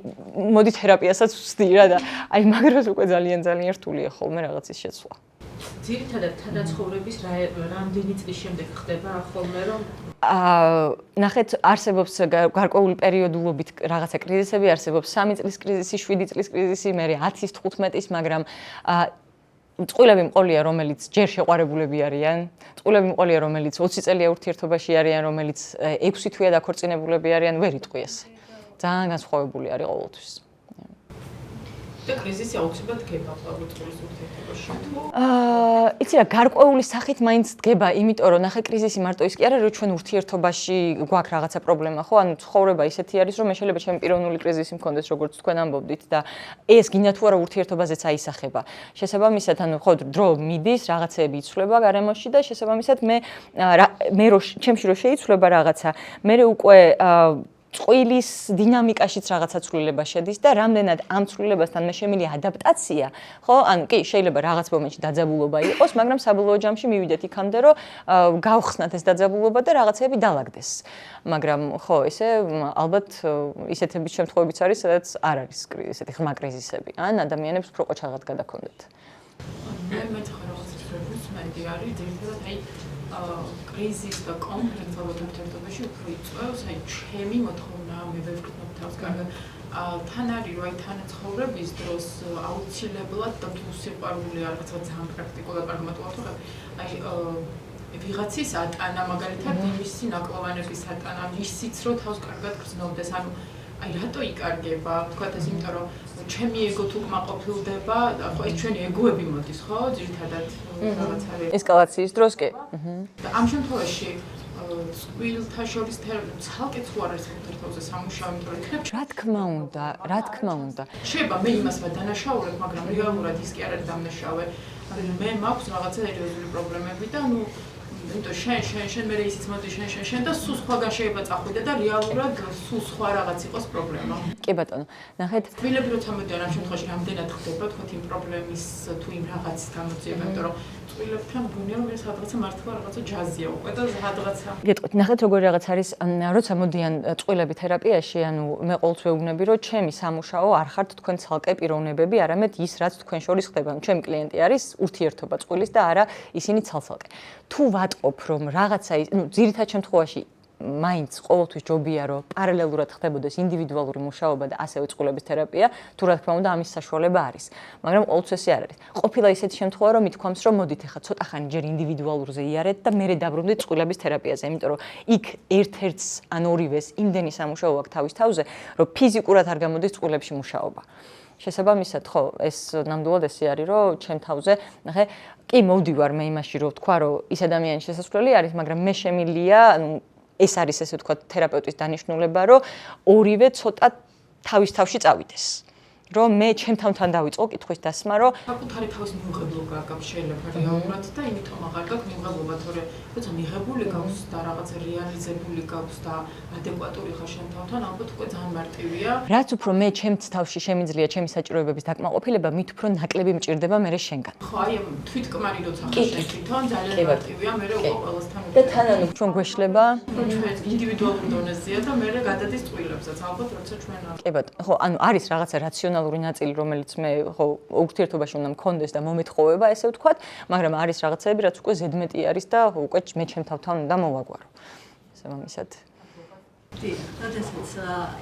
მოდი თერაპიასაც ვსდი რა და აი მაგრად უკვე ძალიან რთულია ხოლმე რაღაცის შეცვლა. ძირითადად თანაცხოვრების რამდენი წლის შემდეგ ხდება ხოლმე რომ ნახეთ, არსებობს გარკვეული პერიოდულობით რაღაცა კრიზისები, არსებობს 3 წლის კრიზისი, 7 წლის კრიზისი, მერე 10-ის, 15-ის, მაგრამ წყვილები მყოლია, რომელიც ჯერ შეყვარებულები არიან, წყვილები მყოლია, რომელიც 20 წელია ურთიერთობაში არიან, რომელიც 6 თვეა დაქორწინებულები არიან, ვერ იტყვი ეს. ძალიან განსხვავებული არის ყოველთვის. და კრიზისი აუცილებლად დგება წყვილის ურთიერთობაში. იცი რა, გარკვეული სახით მაინც დგება, იმიტომ რომ ნახე კრიზისი მარტო ის კი არა, რომ ჩვენ ურთიერთობაში გვაქვს რაღაცა პრობლემა, ხო? ანუ ცხოვრება ისეთი არის, რომ მე შეიძლება ჩემი პიროვნული კრიზისი მქონდეს, როგორც თქვენ ამბობდით და ეს გინდა თუ არა ურთიერთობაზეც აისახება. შესაბამისად, ანუ ხო, დრო მიდის, რაღაცეები იცვლება გარემოში და შესაბამისად მე ჩემში რო შეიცვლება რაღაცა, მე უკვე წყვილის დინამიკაშიც რაღაცა ცვლილება შედის და რამდენად ამ ცვლილებასთან მე შემილი ადაპტაცია, ხო? ანუ კი, შეიძლება რაღაც მომენტში დაძაბულობა იყოს, მაგრამ საბოლოო ჯამში მივიდეთ იქამდე, რომ გავხსნათ ეს დაძაბულობა და რაღაცეები დაალაგდეს. მაგრამ ხო, ესე ალბათ ისეთების შემთხვევებიც არის, სადაც არ არის ესეთი ღრმა კრიზისები, ან ადამიანებს უფრო ყოჩაღად გადაქონდეთ. მე ხო რაღაცას ვუსმენდი არის, ძირითადად აი კრიზის და კონფლიქტს ურთიერთობაში უფრო იწვევს, აი ჩემი მოთხოვნა, მე ვერ ვკითხავ თავს კარგად. თან არის, რომ აი თანაცხოვრების დროს აუცილებლად და თუ სიყვარული არ რაღაცა ძალიან პრაქტიკულად პრაგმატულად ვთქვათ, აი ვიღაცის ატანა მაგალითად მისი ნაკლოვანების ატანა, ისიც რომ თავს კარგად გრძნობდეს, ანუ აი რატო იკარგება, ვთქვათ ეს, იმიტომ რომ ჩემი ეგო თუ კმაყოფილდება, ხო ეს ჩვენი ეგოები მოდის, ხო, ძირითადად რაღაცა ესკალაციის დროს კი. და ამ შემთხვევაში წყვილთა შორის თერაპია ცალკე თუ არ არის ურთიერთობაზე სამუშაო, იმიტომ რომ იქნებ რა თქმა უნდა. შეიძლება მე იმას ვადანაშაულებ, მაგრამ რეალურად ის კი არ არის დამნაშავე. მე მაქვს რაღაცა სერიოზული პრობლემები და ნუ იმიტომ შენ მე ისიც მოდი შენ და სულ სხვაგან შეიძლება წახვიდე და რეალურად სულ სხვა რაღაც იყოს პრობლემა. კი ბატონო, ნახეთ, წყვილები როცა მოდიან ამ შემთხვევაში რამდენად ხდება თქვათ იმ პრობლემის თუ იმ რაღაცის გამოძიება, იმიტომ რომ წყვილებთან მგონია რომ ეს რაღაცა მართლა რაღაცა ჯაზია უკვე და რაღაცა. გეტყვით, ნახეთ როგორი რაღაც არის, როცა მოდიან წყვილები თერაპიაში, ანუ მე ყოველთვის ვეუბნები, რომ ჩემი სამუშაო არ ხართ თქვენ ცალკე პიროვნებები, არამედ ის რაც თქვენ შორის ხდება. ჩემი კლიენტი არის ურთიერთობა წყვილის და არა ისინი ცალ-ცალკე. თუ ვატყობ რომ რაღაცა ძირითად შემთხვევაში მაინც ყოველთვის ჯობია რომ პარალელურად ხდებოდეს ინდივიდუალური მუშაობა და ასევე წყვილების თერაპია, თუ რა თქმა უნდა ამის საშუალება არის. მაგრამ ყოველთვის ესე არ არის. ყოფილა ისეთი შემთხვევა რომ მithქვამს რომ მოდით ახლა ცოტა ხანი ჯერ ინდივიდუალურზე იარეთ და მერე დაბრუნდით წყვილების თერაპიაზე, იმიტომ რომ იქ ერთ-ერთს ან ორივეს იმდენი სამუშაო აქვს თავის თავზე, რომ ფიზიკურად არ გამოდის წყვილებში მუშაობა. შესაბამისად, ხო, ეს ნამდვილად ესე არის, რომ ჩემ თავზე, ნახე, კი მოვდივარ მე იმაში, რომ ვთქვა, რომ ის ადამიანი შესაძლებელი არის, მაგრამ მე შემილია, ანუ ეს არის ესე ვთქვა, თერაპევტის დანიშნულება, რომ ორივე ცოტა თავის თავში წავიდეს. რომ მე ჩემთან დავიწყო კითხვის დასმა, რომ საკუთარი თავის მიუღებლობა გაქვს შეიძლება რეალურად და იმითომ აღარ გაქვს მიუღებლობა, თორე როცა მიღებული გაქვს და რაღაცა რეალიზებული გაქვს და ადეკვატური ხარ შენ თავთან, ალბათ უკვე ძალიან მარტივია. რაც უფრო მე ჩემს თავში შემიძლია ჩემი საჭიროებების დაკმაყოფილება, მით უფრო ნაკლები მჭირდება მე შენგან. ხო, აი ამ თვითკმარი როცა ხარ შენ თვითონ ძალიან მარტივია, მე უკვე ყველასთან და თანანუ ჩვენ გვეშლება ჩვენ ინდივიდუალურ დონეზეა და მე გადადის წყვილებსაც, ალბათ როცა ჩვენ კი ბატონო, ხო, ანუ არის რაღაცა რაციონალური ემოციონალური ნაწილი, რომელიც მე ხო ურთიერთობაში უნდა მქონდეს და მომეთხოვება, ესე ვთქვათ, მაგრამ არის რაღაცები, რაც უკვე ზედმეტი არის და უკვე მე ჩემ თავთან უნდა მოვაგვარო. ესე მომისად. დი, როდესაც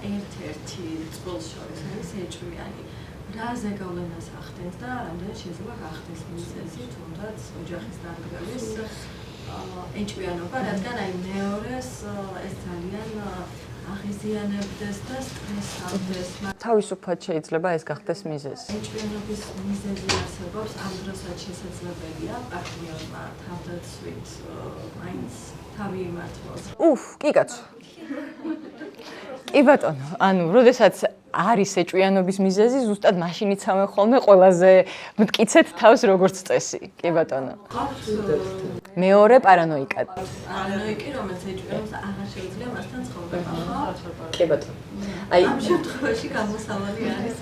ერთ-ერთი წყვილს შორის არის ეჭვიანი, რა ზეგავლენას ახდენს და რამდენად შეიძლება გახდეს მიზეზი, თუნდაც ოჯახის დარგების ეჭვიანობა, რადგან აი მეორეს ეს ძალიან აღიზიანებდეს და სტრესავდეს. თავისუფლად შეიძლება ეს გახდეს მიზეზი. ეჭვიანობის მიზეზი არსებობს, ამ დროსაც შესაძლებელია პარტნიორმა თავდაცვით მაინც თავი იმართოს. კი კაცო. კი ბატონო, ანუ როდესაც არის ეჭვიანობის მიზეზი, ზუსტად მაშინ იცავენ ხოლმე ყველაზე მტკიცეთ თავს როგორც წესი. კი ბატონო. მეორე პარანოიკა. პარანოიკი, რომელიც ეჭვიანობს, აღარ შეიძლება მასთან ცხოვრება, ხო? კი ბატონო. ამ შემთხვევაში გამოსავალი არის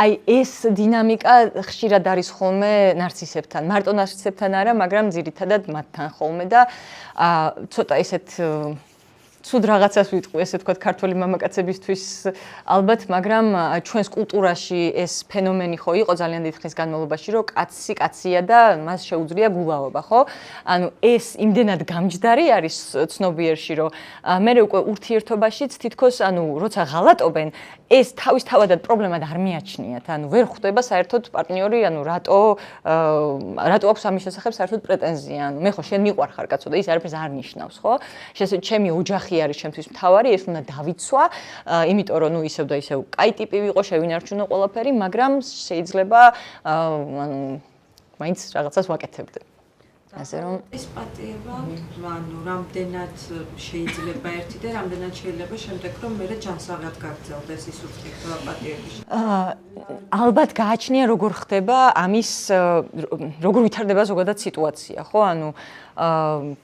აი ეს დინამიკა ხშირად არის ხოლმე ნარცისებთან. მარტო ნარცისებთან არა, მაგრამ ძირითადად მათთან ხოლმე და ცოტა ესეთ ცუდ რაღაცას ვიტყვი, ესე ვთქვათ, ქართველი მამაკაცებისთვის ალბათ, მაგრამ ჩვენს კულტურაში ეს ფენომენი ხო იყო ძალიან დიდი ხნის განმავლობაში, რომ კაცი კაცია და მას შეუძლია გულაობა, ხო? ანუ ეს იმდენად გამჯდარი არის ცნობიერში, რომ მე უკვე ურთიერთობაშიც თითქოს, ანუ როცა ღალატობენ, ეს თავისთავადად პრობლემად არ მიაჩნიათ. ანუ ვერ ხვდება საერთოდ პარტნიორი, ანუ რატო აქვს ამის შესახებ საერთოდ პრეტენზია. ანუ მე ხო შენ მიყვარხარ კაცო და ის არაფერს არ ნიშნავს, ხო? ჩემი ოჯახი არის ჩემთვის მთავარი, ეს უნდა დავიცვა, იმიტომ რომ ნუ ისევ და ისევ კაი ტიპი ვიყო, შევინარჩუნო ყველაფერი, მაგრამ შეიძლება ანუ მაინც რაღაცას ვაკეთებდე. ასე რომ ეს პატიება, ანუ რამდენად შეიძლება ერთი და რამდენად შეიძლება შემდეგ რომ მე ჯანსაღად გაგრძელდეს ის ურთიერთობა პატიების. ალბათ გააჩნია როგორ ხდება ამის როგორ ვითარდება ზოგადად სიტუაცია, ხო? ანუ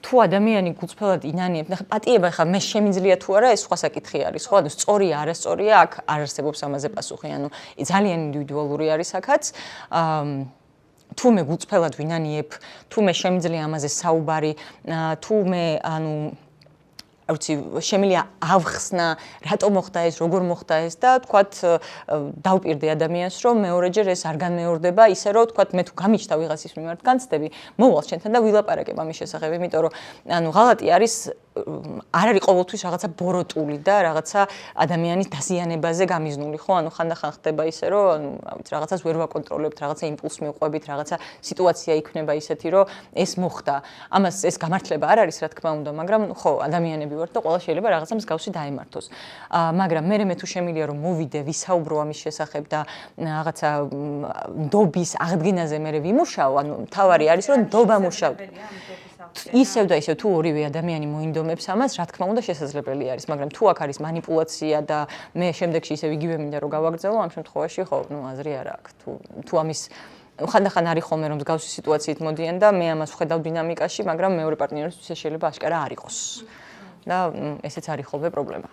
თუ ადამიანი გულწრფელად ინანიებს, ნახე პატიება ხა მე შემიძლია თუ არა, ეს სხვა საკითხი არის, ხო? ანუ სწორია, არასწორია, აქ არ არსებობს ამაზე პასუხი, ანუ ძალიან ინდივიდუალური არის აქაც. თუ მე გულწრფელად ვინანიებ, თუ მე შემიძლია ამაზე საუბარი, თუ მე ანუ არც შემიძლია ავხსნა, რატო მოხდა ეს, როგორ მოხდა ეს და თქვათ დავპირდე ადამიანს, რომ მეორეჯერ ეს არ განმეორდება, ისე რომ თქვათ მე თუ გამიჩნდა ვიღაცის მიმართ განცდები, მოვალ შენთან და ვილაპარაკებ ამის შესახებ, იმიტომ რომ ანუ ღალატი არის არ არის ყოველთვის რაღაცა ბოროტული და რაღაცა ადამიანის დაზიანებაზე გამიზნული, ხო? ანუ ხანდახან ხდება ისე, რომ ანუ რაღაცას ვერ ვაკონტროლებთ, რაღაცა იმპულს მივყვებით, რაღაცა სიტუაცია იქნება ისეთი, რომ ეს მოხდა. ამას ეს გამართლება არ არის, რა თქმა უნდა, მაგრამ ხო, ადამიანები ვართ და ყველა შეიძლება რაღაცა მსგავსი დაემართოს. მაგრამ მე თუ შემიძლია რომ მოვიდე, ვისაუბრო ამის შესახებ და რაღაცა ნდობის აღდგენაზე მე ვიმუშაო, ანუ თავარი არის რომ ნდობა მუშავ. ისევ და ისევ თუ ორივე ადამიანი მოინდომებს ამას, რა თქმა უნდა შესაძლებელი არის, მაგრამ თუ აქ არის манипуляция და მე შემდეგში ისევ იგივე მინდა რომ გავაგრძელო, ამ შემთხვევაში ხო, ნუ აზრი არ აქვს. თუ ამის ხანდახან არის ხოლმე რომ მსგავსი სიტუაციით მოდიან და მე ამას ვხედავ დინამიკაში, მაგრამ მეორე პარტნიორისთვის ეს შეიძლება აშკარა არ იყოს. და ესეც არის ხოლმე პრობლემა.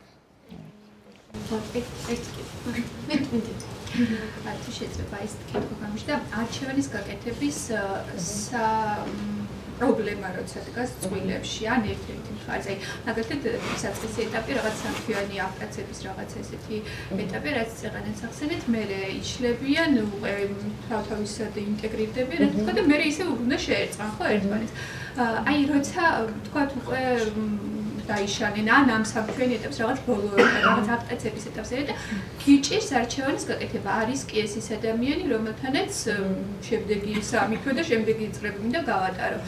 თუ შეიძლება ის კითხვა გამიშდა არჩევანის გაკეთების პრობლემა როცა დგას წყვილებში ან ერთ-ერთი მხარეს, აი მაგალითად საწყისი ეტაპი რაღაც სამთვიანი აპრაცების რაღაც ესეთი ეტაპი, რაც წეღანაც ახსენეთ, მერე იშლებიან, თავთავისად ინტეგრირდებიან, რა თქმა უნდა, მერე ისე უნდა შეერწყან, ხო, ერთმანეთს. აი როცა თქვათ უკვე დაიშანენ ან ამ სამთვიანი ეტაპს რაღაც ბოლო რაღაც აპრაცების ეტაპს და გიჭირს არჩევანის გაკეთება, არის კი ეს ის ადამიანი, რომელთანაც შემდეგი სამი თვე და შემდეგი წლები მინდა გავატარო.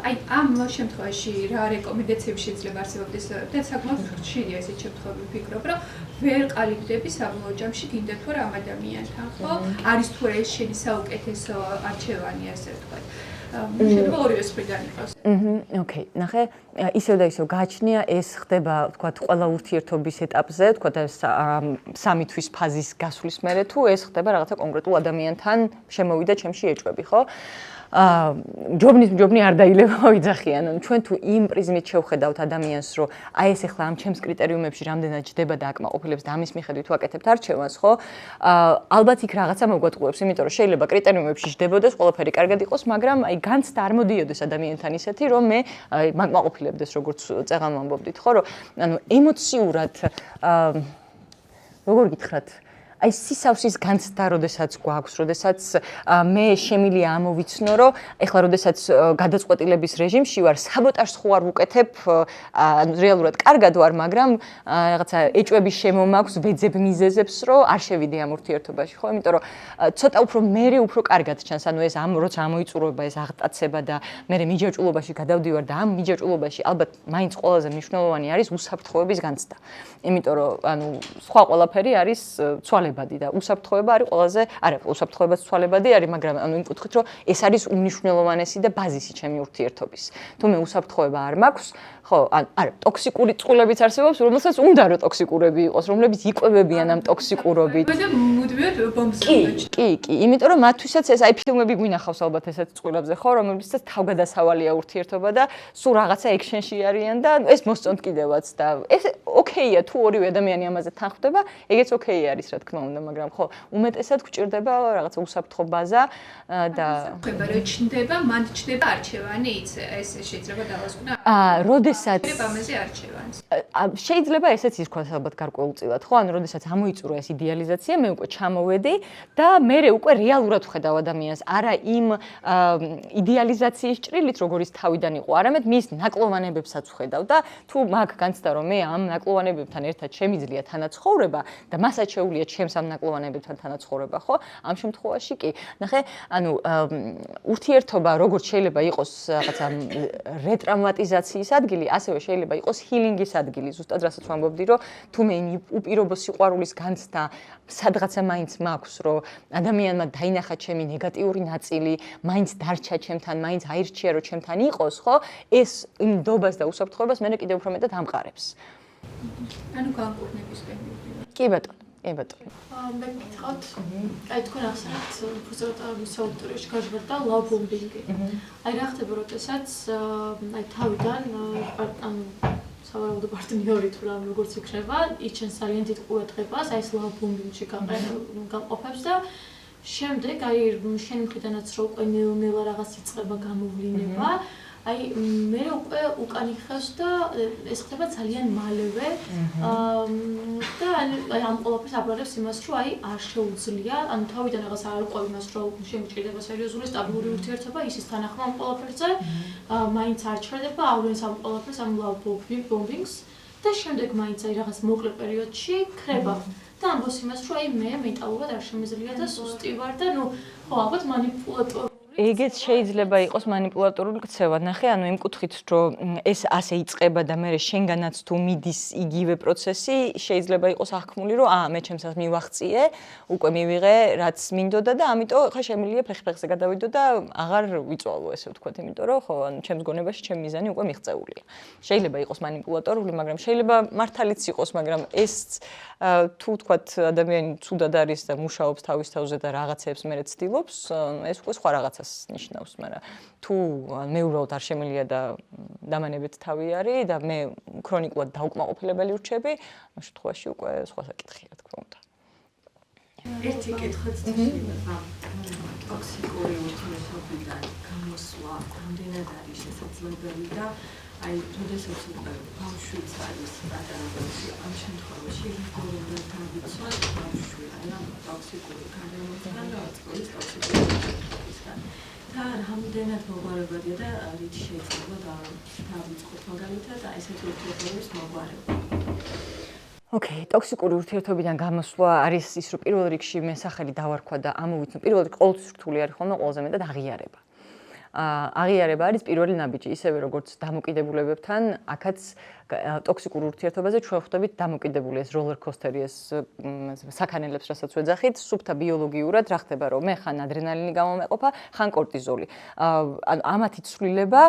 აი ამ შემთხვევაში რა რეკომენდაციები შეიძლება არსებობდეს და საკმაოდ ხშირია ესეთ შემთხვევები ვფიქრობ, რომ ვერ ყალიბდები საბოლოო ჯამში გინდა თუ რა ამ ადამიანთან, ხო? არის თუ ეს შენი საუკეთესო არჩევანი, ასე ვთქვათ. შეიძლება ორივე მხრიდან იყოს. ოკეი, ნახე, ისევ და ისევ გააჩნია ეს ხდება, ვთქვათ, ყველა ურთიერთობის ეტაპზე, ვთქვათ, სამი თვის ფაზის გასვლის მერე თუ ეს ხდება რაღაცა კონკრეტულ ადამიანთან შემოვიდა ჩემში ეჭვები, ხო? ჯობნის არ დაილევა ვიძახიან. ანუ ჩვენ თუ იმ პრიზმით შევხედავთ ადამიანს, რომ აი ეს ახლა ამ ჩემს კრიტერიუმებში რამდენად ჯდება და აკმაყოფილებს და ამის მიხედვით ვაკეთებთ არჩევანს, ხო? ალბათ იქ რაღაცა მოგვატყუებს, იმიტომ რომ შეიძლება კრიტერიუმებში ჯდებოდეს, ყველაფერი კარგად იყოს, მაგრამ აი განცდა არ მოდიოდეს ადამიანთან ისეთი, რომ მე მაკმაყოფილებდეს, როგორც წეღან ვამბობდით, ხო? რომ ანუ ემოციურად როგორ გითხრათ აი სისავსის განცდა, როდესაც გვაქვს, როდესაც მე შემილია ამოვიცნო, რომ ეხლა როდესაც გადაწყვეტილების რეჟიმში ვარ, საბოტაჟს ხო არ ვუკეთებ, რეალურად კარგად ვარ, მაგრამ რაღაცა ეჭვების შემომაქვს, ვეძებ მიზეზებს, რომ არ შევიდე ამ ურთიერთობაში, ხო? იმიტომ რომ ცოტა უფრო მერე უფრო კარგად ჩანს, ანუ ეს როცა ამოიწურება ეს აღტაცება და მე მიჯაჭულობაში გადავდივარ და ამ მიჯაჭულობაში ალბათ მაინც ყველაზე მნიშვნელოვანი არის უსაფრთხოების განცდა. იმიტომ რომ ანუ სხვა ყველაფერი არის ცვალებადი და უსაფრთხოება არის ყველაზე, არა, უსაფრთხოებაც ცვალებადი არის, მაგრამ ანუ იმ კუთხით რომ ეს არის უმნიშვნელოვანესი და ბაზისი ჩემი ურთიერთობის. თუ მე უსაფრთხოება არ მაქვს, ხო, არა, ტოქსიკური წყვილებიც არსებობს, რომელსაც უნდა რომ ტოქსიკურები იყოს, რომლებიც იკვებებიან ამ ტოქსიკურობით. და მუდმივად ბომბს კი, იმიტომ რომ მათთვისაც ეს აი ფილმები გვინახავს ალბათ ესეთ წყვილებზე, ხო, რომლებიცაც თავგადასავალია ურთიერთობა და სულ რაღაცა ექშენში არიან და ეს მოსწონთ კიდევაც და ეს ოკეია თუ ორივე ადამიანი ამაზე თანხდება, ეგეც ოკეი არის რა თქმა უნდა, მაგრამ ხო, უმეტესად გვჭირდება რაღაცა უსაფრთხო ბაზა და ხება რომ ჩნდება, მანდ ჩნდება არჩევანი, იცი, ეს შეიძლება დავასკვნა. როდესაც ამაზე არჩევანს. შეიძლება ესეც ირქვას ალბათ გარკვეულწილად, ხო? ანუ როდესაც ამოიწურა ეს იდეალიზაცია, მე უკვე ჩამოვედი და მე უკვე რეალურად ვხედავ ადამიანს, არა იმ იდეალიზაციის ჭრილით, როგორიც თავიდან იყო, არამედ მის ნაკლოვანებებსაც ვხედავ და თუ მაგ განცდა რომ მე ამ ნაკლოვანებებთან ერთად შემიძლია თანაცხოვრება და მასაც შეუძლია ჩემს ამ ნაკლოვანებებთან თანაცხოვრება, ხო? ამ შემთხვევაში კი. ნახე, ანუ ურთიერთობა როგორც შეიძლება იყოს რაღაცა რეტრაუმატიზაციის ადგილი, ასევე შეიძლება იყოს ჰილინგის ადგილი. ზუსტად რასაც ვამბობდი, რომ თუ მე უპირობო სიყვარულის განცდა სადღაცა მაინც მაქვს, რომ ადამიანმა დაინახა ჩემი ნეგატიური ნაწილი, მაინც დარჩა ჩემთან, მაინც აირჩია, რომ ჩემთან იყოს, ხო? ეს იმ ნდობას და უსაფრთხოებას მე კიდევ უფრო მეტად ამყარებს. ანუ განკურნებისკენ მივდივარ. კი ბატონო. მე გითხავთ, აი თქვენ ახსენეთ, ფუძრატავის აუდიტორიაში გაჟღერდა love bombing-ი. აი რა ხდება, როდესაც აი თავიდან ანუ სავარაუდო პარტნიორი თუ რა როგორც იქნება, იჩენს ძალიან დიდ ყურადღებას აი ეს love bombing-ში გამყოფებს და შემდეგ აი შენ მხრიდანაც რო უკვე ნელ-ნელა რაღაც იწყება გამოვლინება, აი მე უკვე უკან იხევს და ეს ხდება ძალიან მალევე და აი ამ ყველაფერს აბრალებს იმას, რომ აი არ შეუძლია, ანუ თავიდან რაღაც არ ყვევ იმას, რომ შემჭირდება სერიოზული სტაბილური ურთიერთობა, ისის თანახმა ამ ყველაფერზე, მაინც არ ჩერდება, ავრენს ამ ყველაფერს, ამ love bombing-ს და შემდეგ მაინც აი რაღაც მოკლე პერიოდში ქრება და ამბობს იმას, რომ აი მე მენტალურად არ შემიძლია და სუსტი ვარ და ნუ ხო ალბათ манипуляტორი ეგეც შეიძლება იყოს манипуляტორული ქცევა. ნახე, ანუ იმ კუთხით, რომ ეს ასე იწყება და მე შენგანაც თუ მიდის იგივე პროცესი, შეიძლება იყოს აღქმული, რომ მე ჩემსაც მივახციე, უკვე მივიღე, რაც მინდოდა და ამიტომ ხა შემიძლია ფეხზე გადავიდო და აღარ ვიწვალო, ესე ვთქვათ, იმიტომ რომ ხო, ანუ ჩემს გონებაში ჩემი მიზანი უკვე მიღწეულია. შეიძლება იყოს манипуляტორული, მაგრამ შეიძლება მართალიც იყოს, მაგრამ ეს თუ ვთქვათ, ადამიანი ცუდად არის და მუშაობს თავის თავზე და რაღაცებს მერე ცდილობს, ეს უკვე სხვა რაღაცას ნიშნავს, მაგრამ თუ მე უბრალოდ არ შემიძლია და დამანებით თავი არის და მე ქრონიკულად დაუკმაყოფილებელი ვრჩები, ამ შემთხვევაში უკვე სხვა საკითხია, რა თქმა უნდა. ერთი კითხვით შეიძლება ტოქსიკური ურთიერთობიდან გამოსვლა რამდენად არის შესაძლებელი და აი როდესაც ბავშვიც არის პატარებაში, ამ შემთხვევაში როგორ დავიცვათ ბავშვი ან ტოქსიკური გარემოსგან და წყლის ტოქსიკურობისგან. და რამდენად მოგვარებადია და რით შეიძლება დავიწყოთ მაგალითად აი ესეთი ურთიერთობის მოგვარება. ოკეი, ტოქსიკური ურთიერთობიდან გამოსვლა არის ის, რომ პირველ რიგში მე სახელი დავარქვა და ამოვიცნო. პირველ რიგში ყოველთვის რთული არის ხოლმე ყველაზე მეტად აღიარება. აღიარება არის პირველი ნაბიჯი, ისევე როგორც დამოკიდებულებებთან, აქაც ტოქსიკურ ურთიერთობაზე ჩვენ ხვდებით დამოკიდებული ეს როლერკოსტერი, ეს საქანელებს, რასაც ვეძახით, სუფთა ბიოლოგიურად რა ხდება, რომ მე ხან ადრენალინი გამომეყოფა, ხან კორტიზოლი. ანუ ამათი ცვლილება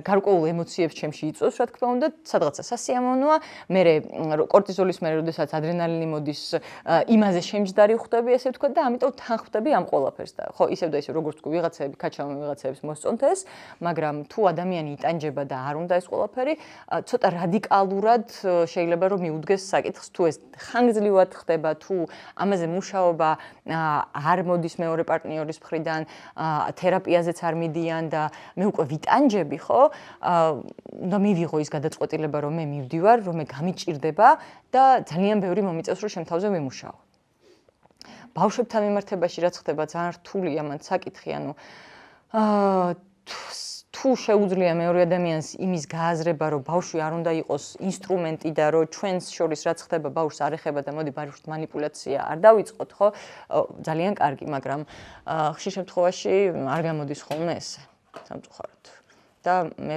გარკვეულ ემოციებს ჩემში იწვევს, რა თქმა უნდა, სადღაცა სასიამოვნოა, მე კორტიზოლის მერე, როდესაც ადრენალინი მოდის, იმაზე შემჯდარი ხვდები, ესე ვთქვათ, და ამიტომ თან ხვდები ამ ყველაფერს და ხო, ისევ და ისევ როგორც თქვი, ვიღაცები ქაჩამო ვიღაცებს მოსწონთ ეს, მაგრამ თუ ადამიანი იტანჯება და არ უნდა ეს ყველაფერი, ცოტა რადიკალურად შეიძლება რომ მიუდგეს საკითხს, თუ ეს ხანგრძლივად ხდება, თუ ამაზე მუშაობა არ მოდის მეორე პარტნიორის მხრიდან, თერაპიაზეც არ მიდიან და მე უკვე ვიტანჯები, ხო? და მივიღო ის გადაწყვეტილება, რომ მე მივდივარ, რომ მე გამიჭირდება და ძალიან ბევრი მომიწევს, რომ შემთავზე ვიმუშაო. ბავშვებთან მიმართებაში რაც ხდება ძალიან რთულია მან საკითხი, ანუ თუ შეუძლია მეორე ადამიანს იმის გააზრება, რომ ბავშვი არ უნდა იყოს ინსტრუმენტი და რომ ჩვენს შორის რაც ხდება ბავშვს არ ეხება და მოდი ბავშვს მანიპულაცია არ დავიწყოთ, ხო? ძალიან კარგი, მაგრამ ხშირ შემთხვევაში არ გამოდის ხოლმე ესე, სამწუხაროდ. და მე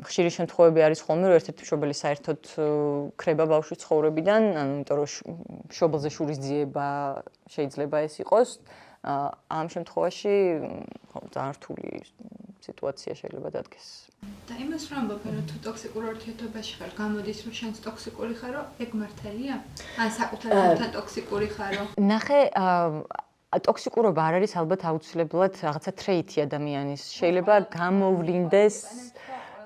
ხშირი შემთხვევები არის ხოლმე, რომ ერთ-ერთი მშობელი საერთოდ ქრება ბავშვის ცხოვრებიდან, ანუ იმიტომ რომ მშობელზე შურის ძიება შეიძლება ეს იყოს. ამ შემთხვევაში ძალიან რთული სიტუაცია შეიძლება დადგეს. და იმას რომ ამბობენ, რომ თუ ტოქსიკურ ურთიერთობაში ხარ, გამოდის რომ შენც ტოქსიკური ხარო, ეგ მართალია? ან საკუთარ ძმთან ტოქსიკური ხარო? ნახე, ტოქსიკურობა არ არის ალბათ აუცილებლად რაღაცა თრეითი ადამიანის. შეიძლება გამოვლინდეს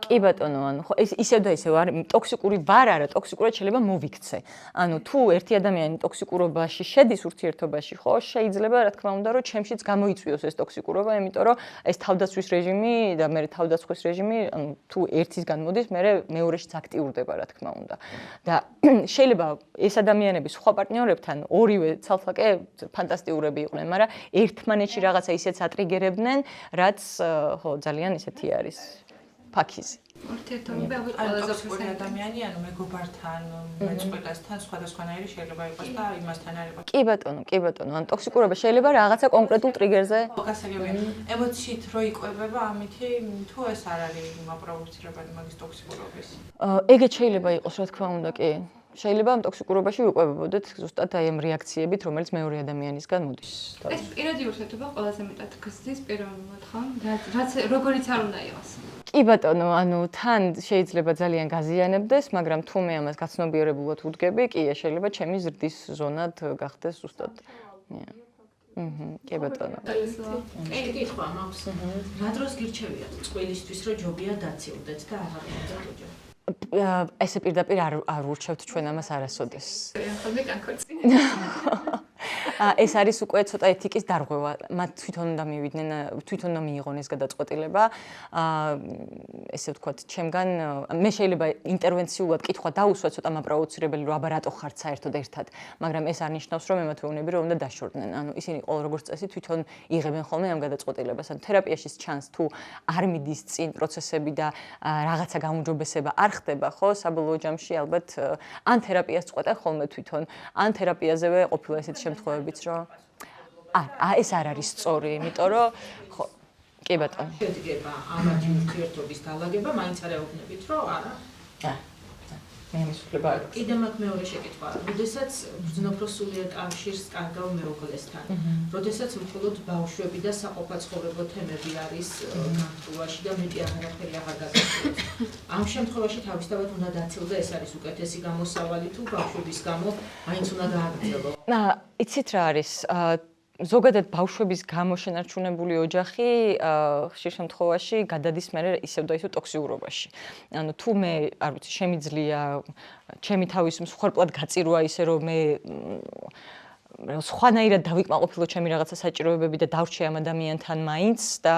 კი ბატონო, ანუ ხო ისევ და ისევ არ ტოქსიკური ვარ არა, ტოქსიკურად შეიძლება მოვიქცე. ანუ თუ ერთი ადამიანი ტოქსიკურობაში შედის ურთიერთობაში, ხო, შეიძლება რა თქმა უნდა, რომ ჩემშიც გამოიწვიოს ეს ტოქსიკურობა, იმიტომ რომ ეს თავდაცვის რეჟიმი და მე თავდაცვის რეჟიმი, ანუ თუ ერთისგან მოდის, მე მეორეშიც აქტიურდება, რა თქმა უნდა. და შეიძლება ეს ადამიანები სხვა პარტნიორებთან ორივე ცალსაკე ფანტასტიკურები იყვნენ, მაგრამ ერთმანეთში რაღაცა ისეც ატრიგერებდნენ, რაც ხო ძალიან ისეთი არის. ფაქიზი. ურთიერთობები ალბათ ანუ ყველაზე ტოქსიკური ადამიანი, ანუ მეგობართან, მეწყვილესთან სხვადასხვანაირი შეიძლება იყოს და იმასთან არ იყოს. კი ბატონო, ანუ ტოქსიკურობა შეიძლება რაღაცა კონკრეტულ ტრიგერზე. გასაგებია. ემოციით რო იკვებება ამითი, თუ ეს არ არის მაპროვოცირებელი მაგის ტოქსიკურობის. ეგეც შეიძლება იყოს, რა თქმა უნდა, კი. შეიძლება ამ ტოქსიკურობაში ვიყვებებოდეთ ზუსტად აი ამ რეაქციებით, რომელიც მეორე ადამიანისგან მოდის. ეს პირადი ურთიერთობა ყველაზე მეტად გზის პიროვნულად, ხო? რაც როგორიც არ უნდა იყოს. კი ბატონო, ანუ თან შეიძლება ძალიან გაზიანებდეს, მაგრამ თუ მე ამას გაცნობიერებულად ვუდგები, კი, შეიძლება ჩემი ზრდის ზონად გახდეს ზუსტად. კი ბატონო. კითხვა მაქვს. რა დროს გირჩევიათ წყვილისთვის, რომ ჯობია დაცილდეთ და აღარ გონდეთ ოჯახი? ესე პირდაპირ არ ვურჩევთ ჩვენ ამას არასოდეს. ხოლმე კანკორწინ. ეს არის უკვე ცოტა ეთიკის დარღვევა. მათ თვითონ უნდა მივიდნენ, თვითონ უნდა მიიღონ ეს გადაწყვეტილება. ესე ვთქვათ, ჩემგან მე შეიძლება ინტერვენციულად კითხვა დაუსვა ცოტა მაპროვოცირებელი, რომ აბა რატო ხართ საერთოდ ერთად, მაგრამ ეს არ ნიშნავს, რომ ემათ ვეუბნები, რომ უნდა დაშორდნენ. ანუ ისინი ყოველ როგორც წესი თვითონ იღებენ ხოლმე ამ გადაწყვეტილებას. ანუ თერაპიაშიც ჩანს, თუ არ მიდის წინ პროცესები და რაღაცა გაუმჯობესება არ ხდება, ხო, საბოლოო ჯამში ალბათ ან თერაპიას წყვეტენ ხოლმე თვითონ, ან თერაპიაზევე ყოფილა ესეთი შემთხვევებიც, რომ ეს არ არის სწორი, იმიტომ რომ ხო, კი ბატონო. შედგება ამათი ურთიერთობის დალაგება, მაინც არ ეუბნებით, რომ არა. მე ამის უფლება არ აქვს. კიდევ მაქვს მეორე შეკითხვა. როდესაც ბრძნობრო სულიერ კავშირს კარგავ მეუღლესთან, როდესაც უთილოთ ბავშვები და საყოფაცხოვრებო თემები არის განხილვაში და მეტი აღარაფერი აღარ გაგაცნობთ. ამ შემთხვევაში თავისთავად უნდა დაცილდე, ეს არის უკეთესი გამოსავალი თუ ბავშვების გამო მაინც უნდა გააგრძელო. იცით რა არის? ზოგადად ბავშვების გამო შენარჩუნებული ოჯახი ხშირ შემთხვევაში გადადის მე ისევ და ისევ ტოქსიკურობაში. ანუ თუ მე არ ვიცი, შემიძლია ჩემი თავის მსხვერპლად გაწირვა ისე რომ მე სხვანაირად დავიკმაყოფილო ჩემი რაღაცა საჭიროებები და დავრჩე ამ ადამიანთან მაინც და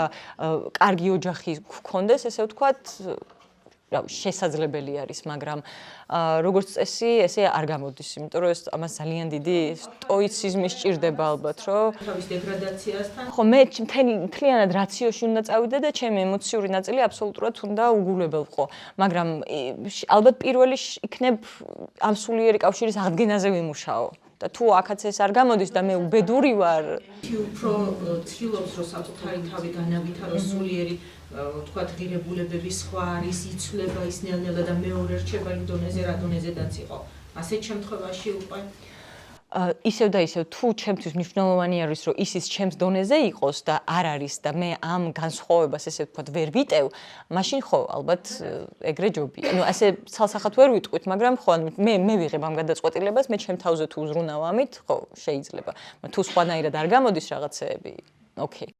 კარგი ოჯახი გქონდეს, ესე ვთქვათ, შესაძლებელი არის, მაგრამ როგორც წესი, ესე არ გამოდის, იმიტომ რომ ეს ამას ძალიან დიდი სტოიციზმი სჭირდება ალბათ, რომ თავის დეგრადაციასთან. ხო, მე მთლიანად რაციოში უნდა წავიდე და ჩემი ემოციური ნაწილი აბსოლუტურად უნდა უგულებელყო, მაგრამ ალბათ პირველი იქნებ ამ სულიერი კავშირის აღდგენაზე ვიმუშაო. და თუ აქაც ეს არ გამოდის და მე უბედური ვარ, უფრო ცდილობს რომ საკუთარი თავი განავითაროს სულიერი თქვათ ღირებულებები სხვა არის, იცვლება ის ნელ-ნელა და მეორე რჩება იმ დონეზე, რა დონეზედაც იყო. ასეთ შემთხვევაში უკვე ისევ და ისევ თუ ჩემთვის მნიშვნელოვანი არის რომ ისიც ჩემს დონეზე იყოს და არ არის და მე ამ განსხვავებას ესე ვთქვათ ვერ ვიტევ, მაშინ ხო ალბათ ეგრე ჯობია. ანუ ასე ცალსახად ვერ ვიტყვით, მაგრამ ხო ანუ მე ვიღებ ამ გადაწყვეტილებას, მე ჩემ თავზე თუ უზრუნავ ამით, ხო შეიძლება. თუ სხვანაირად არ გამოდის რაღაცეები, ოკეი.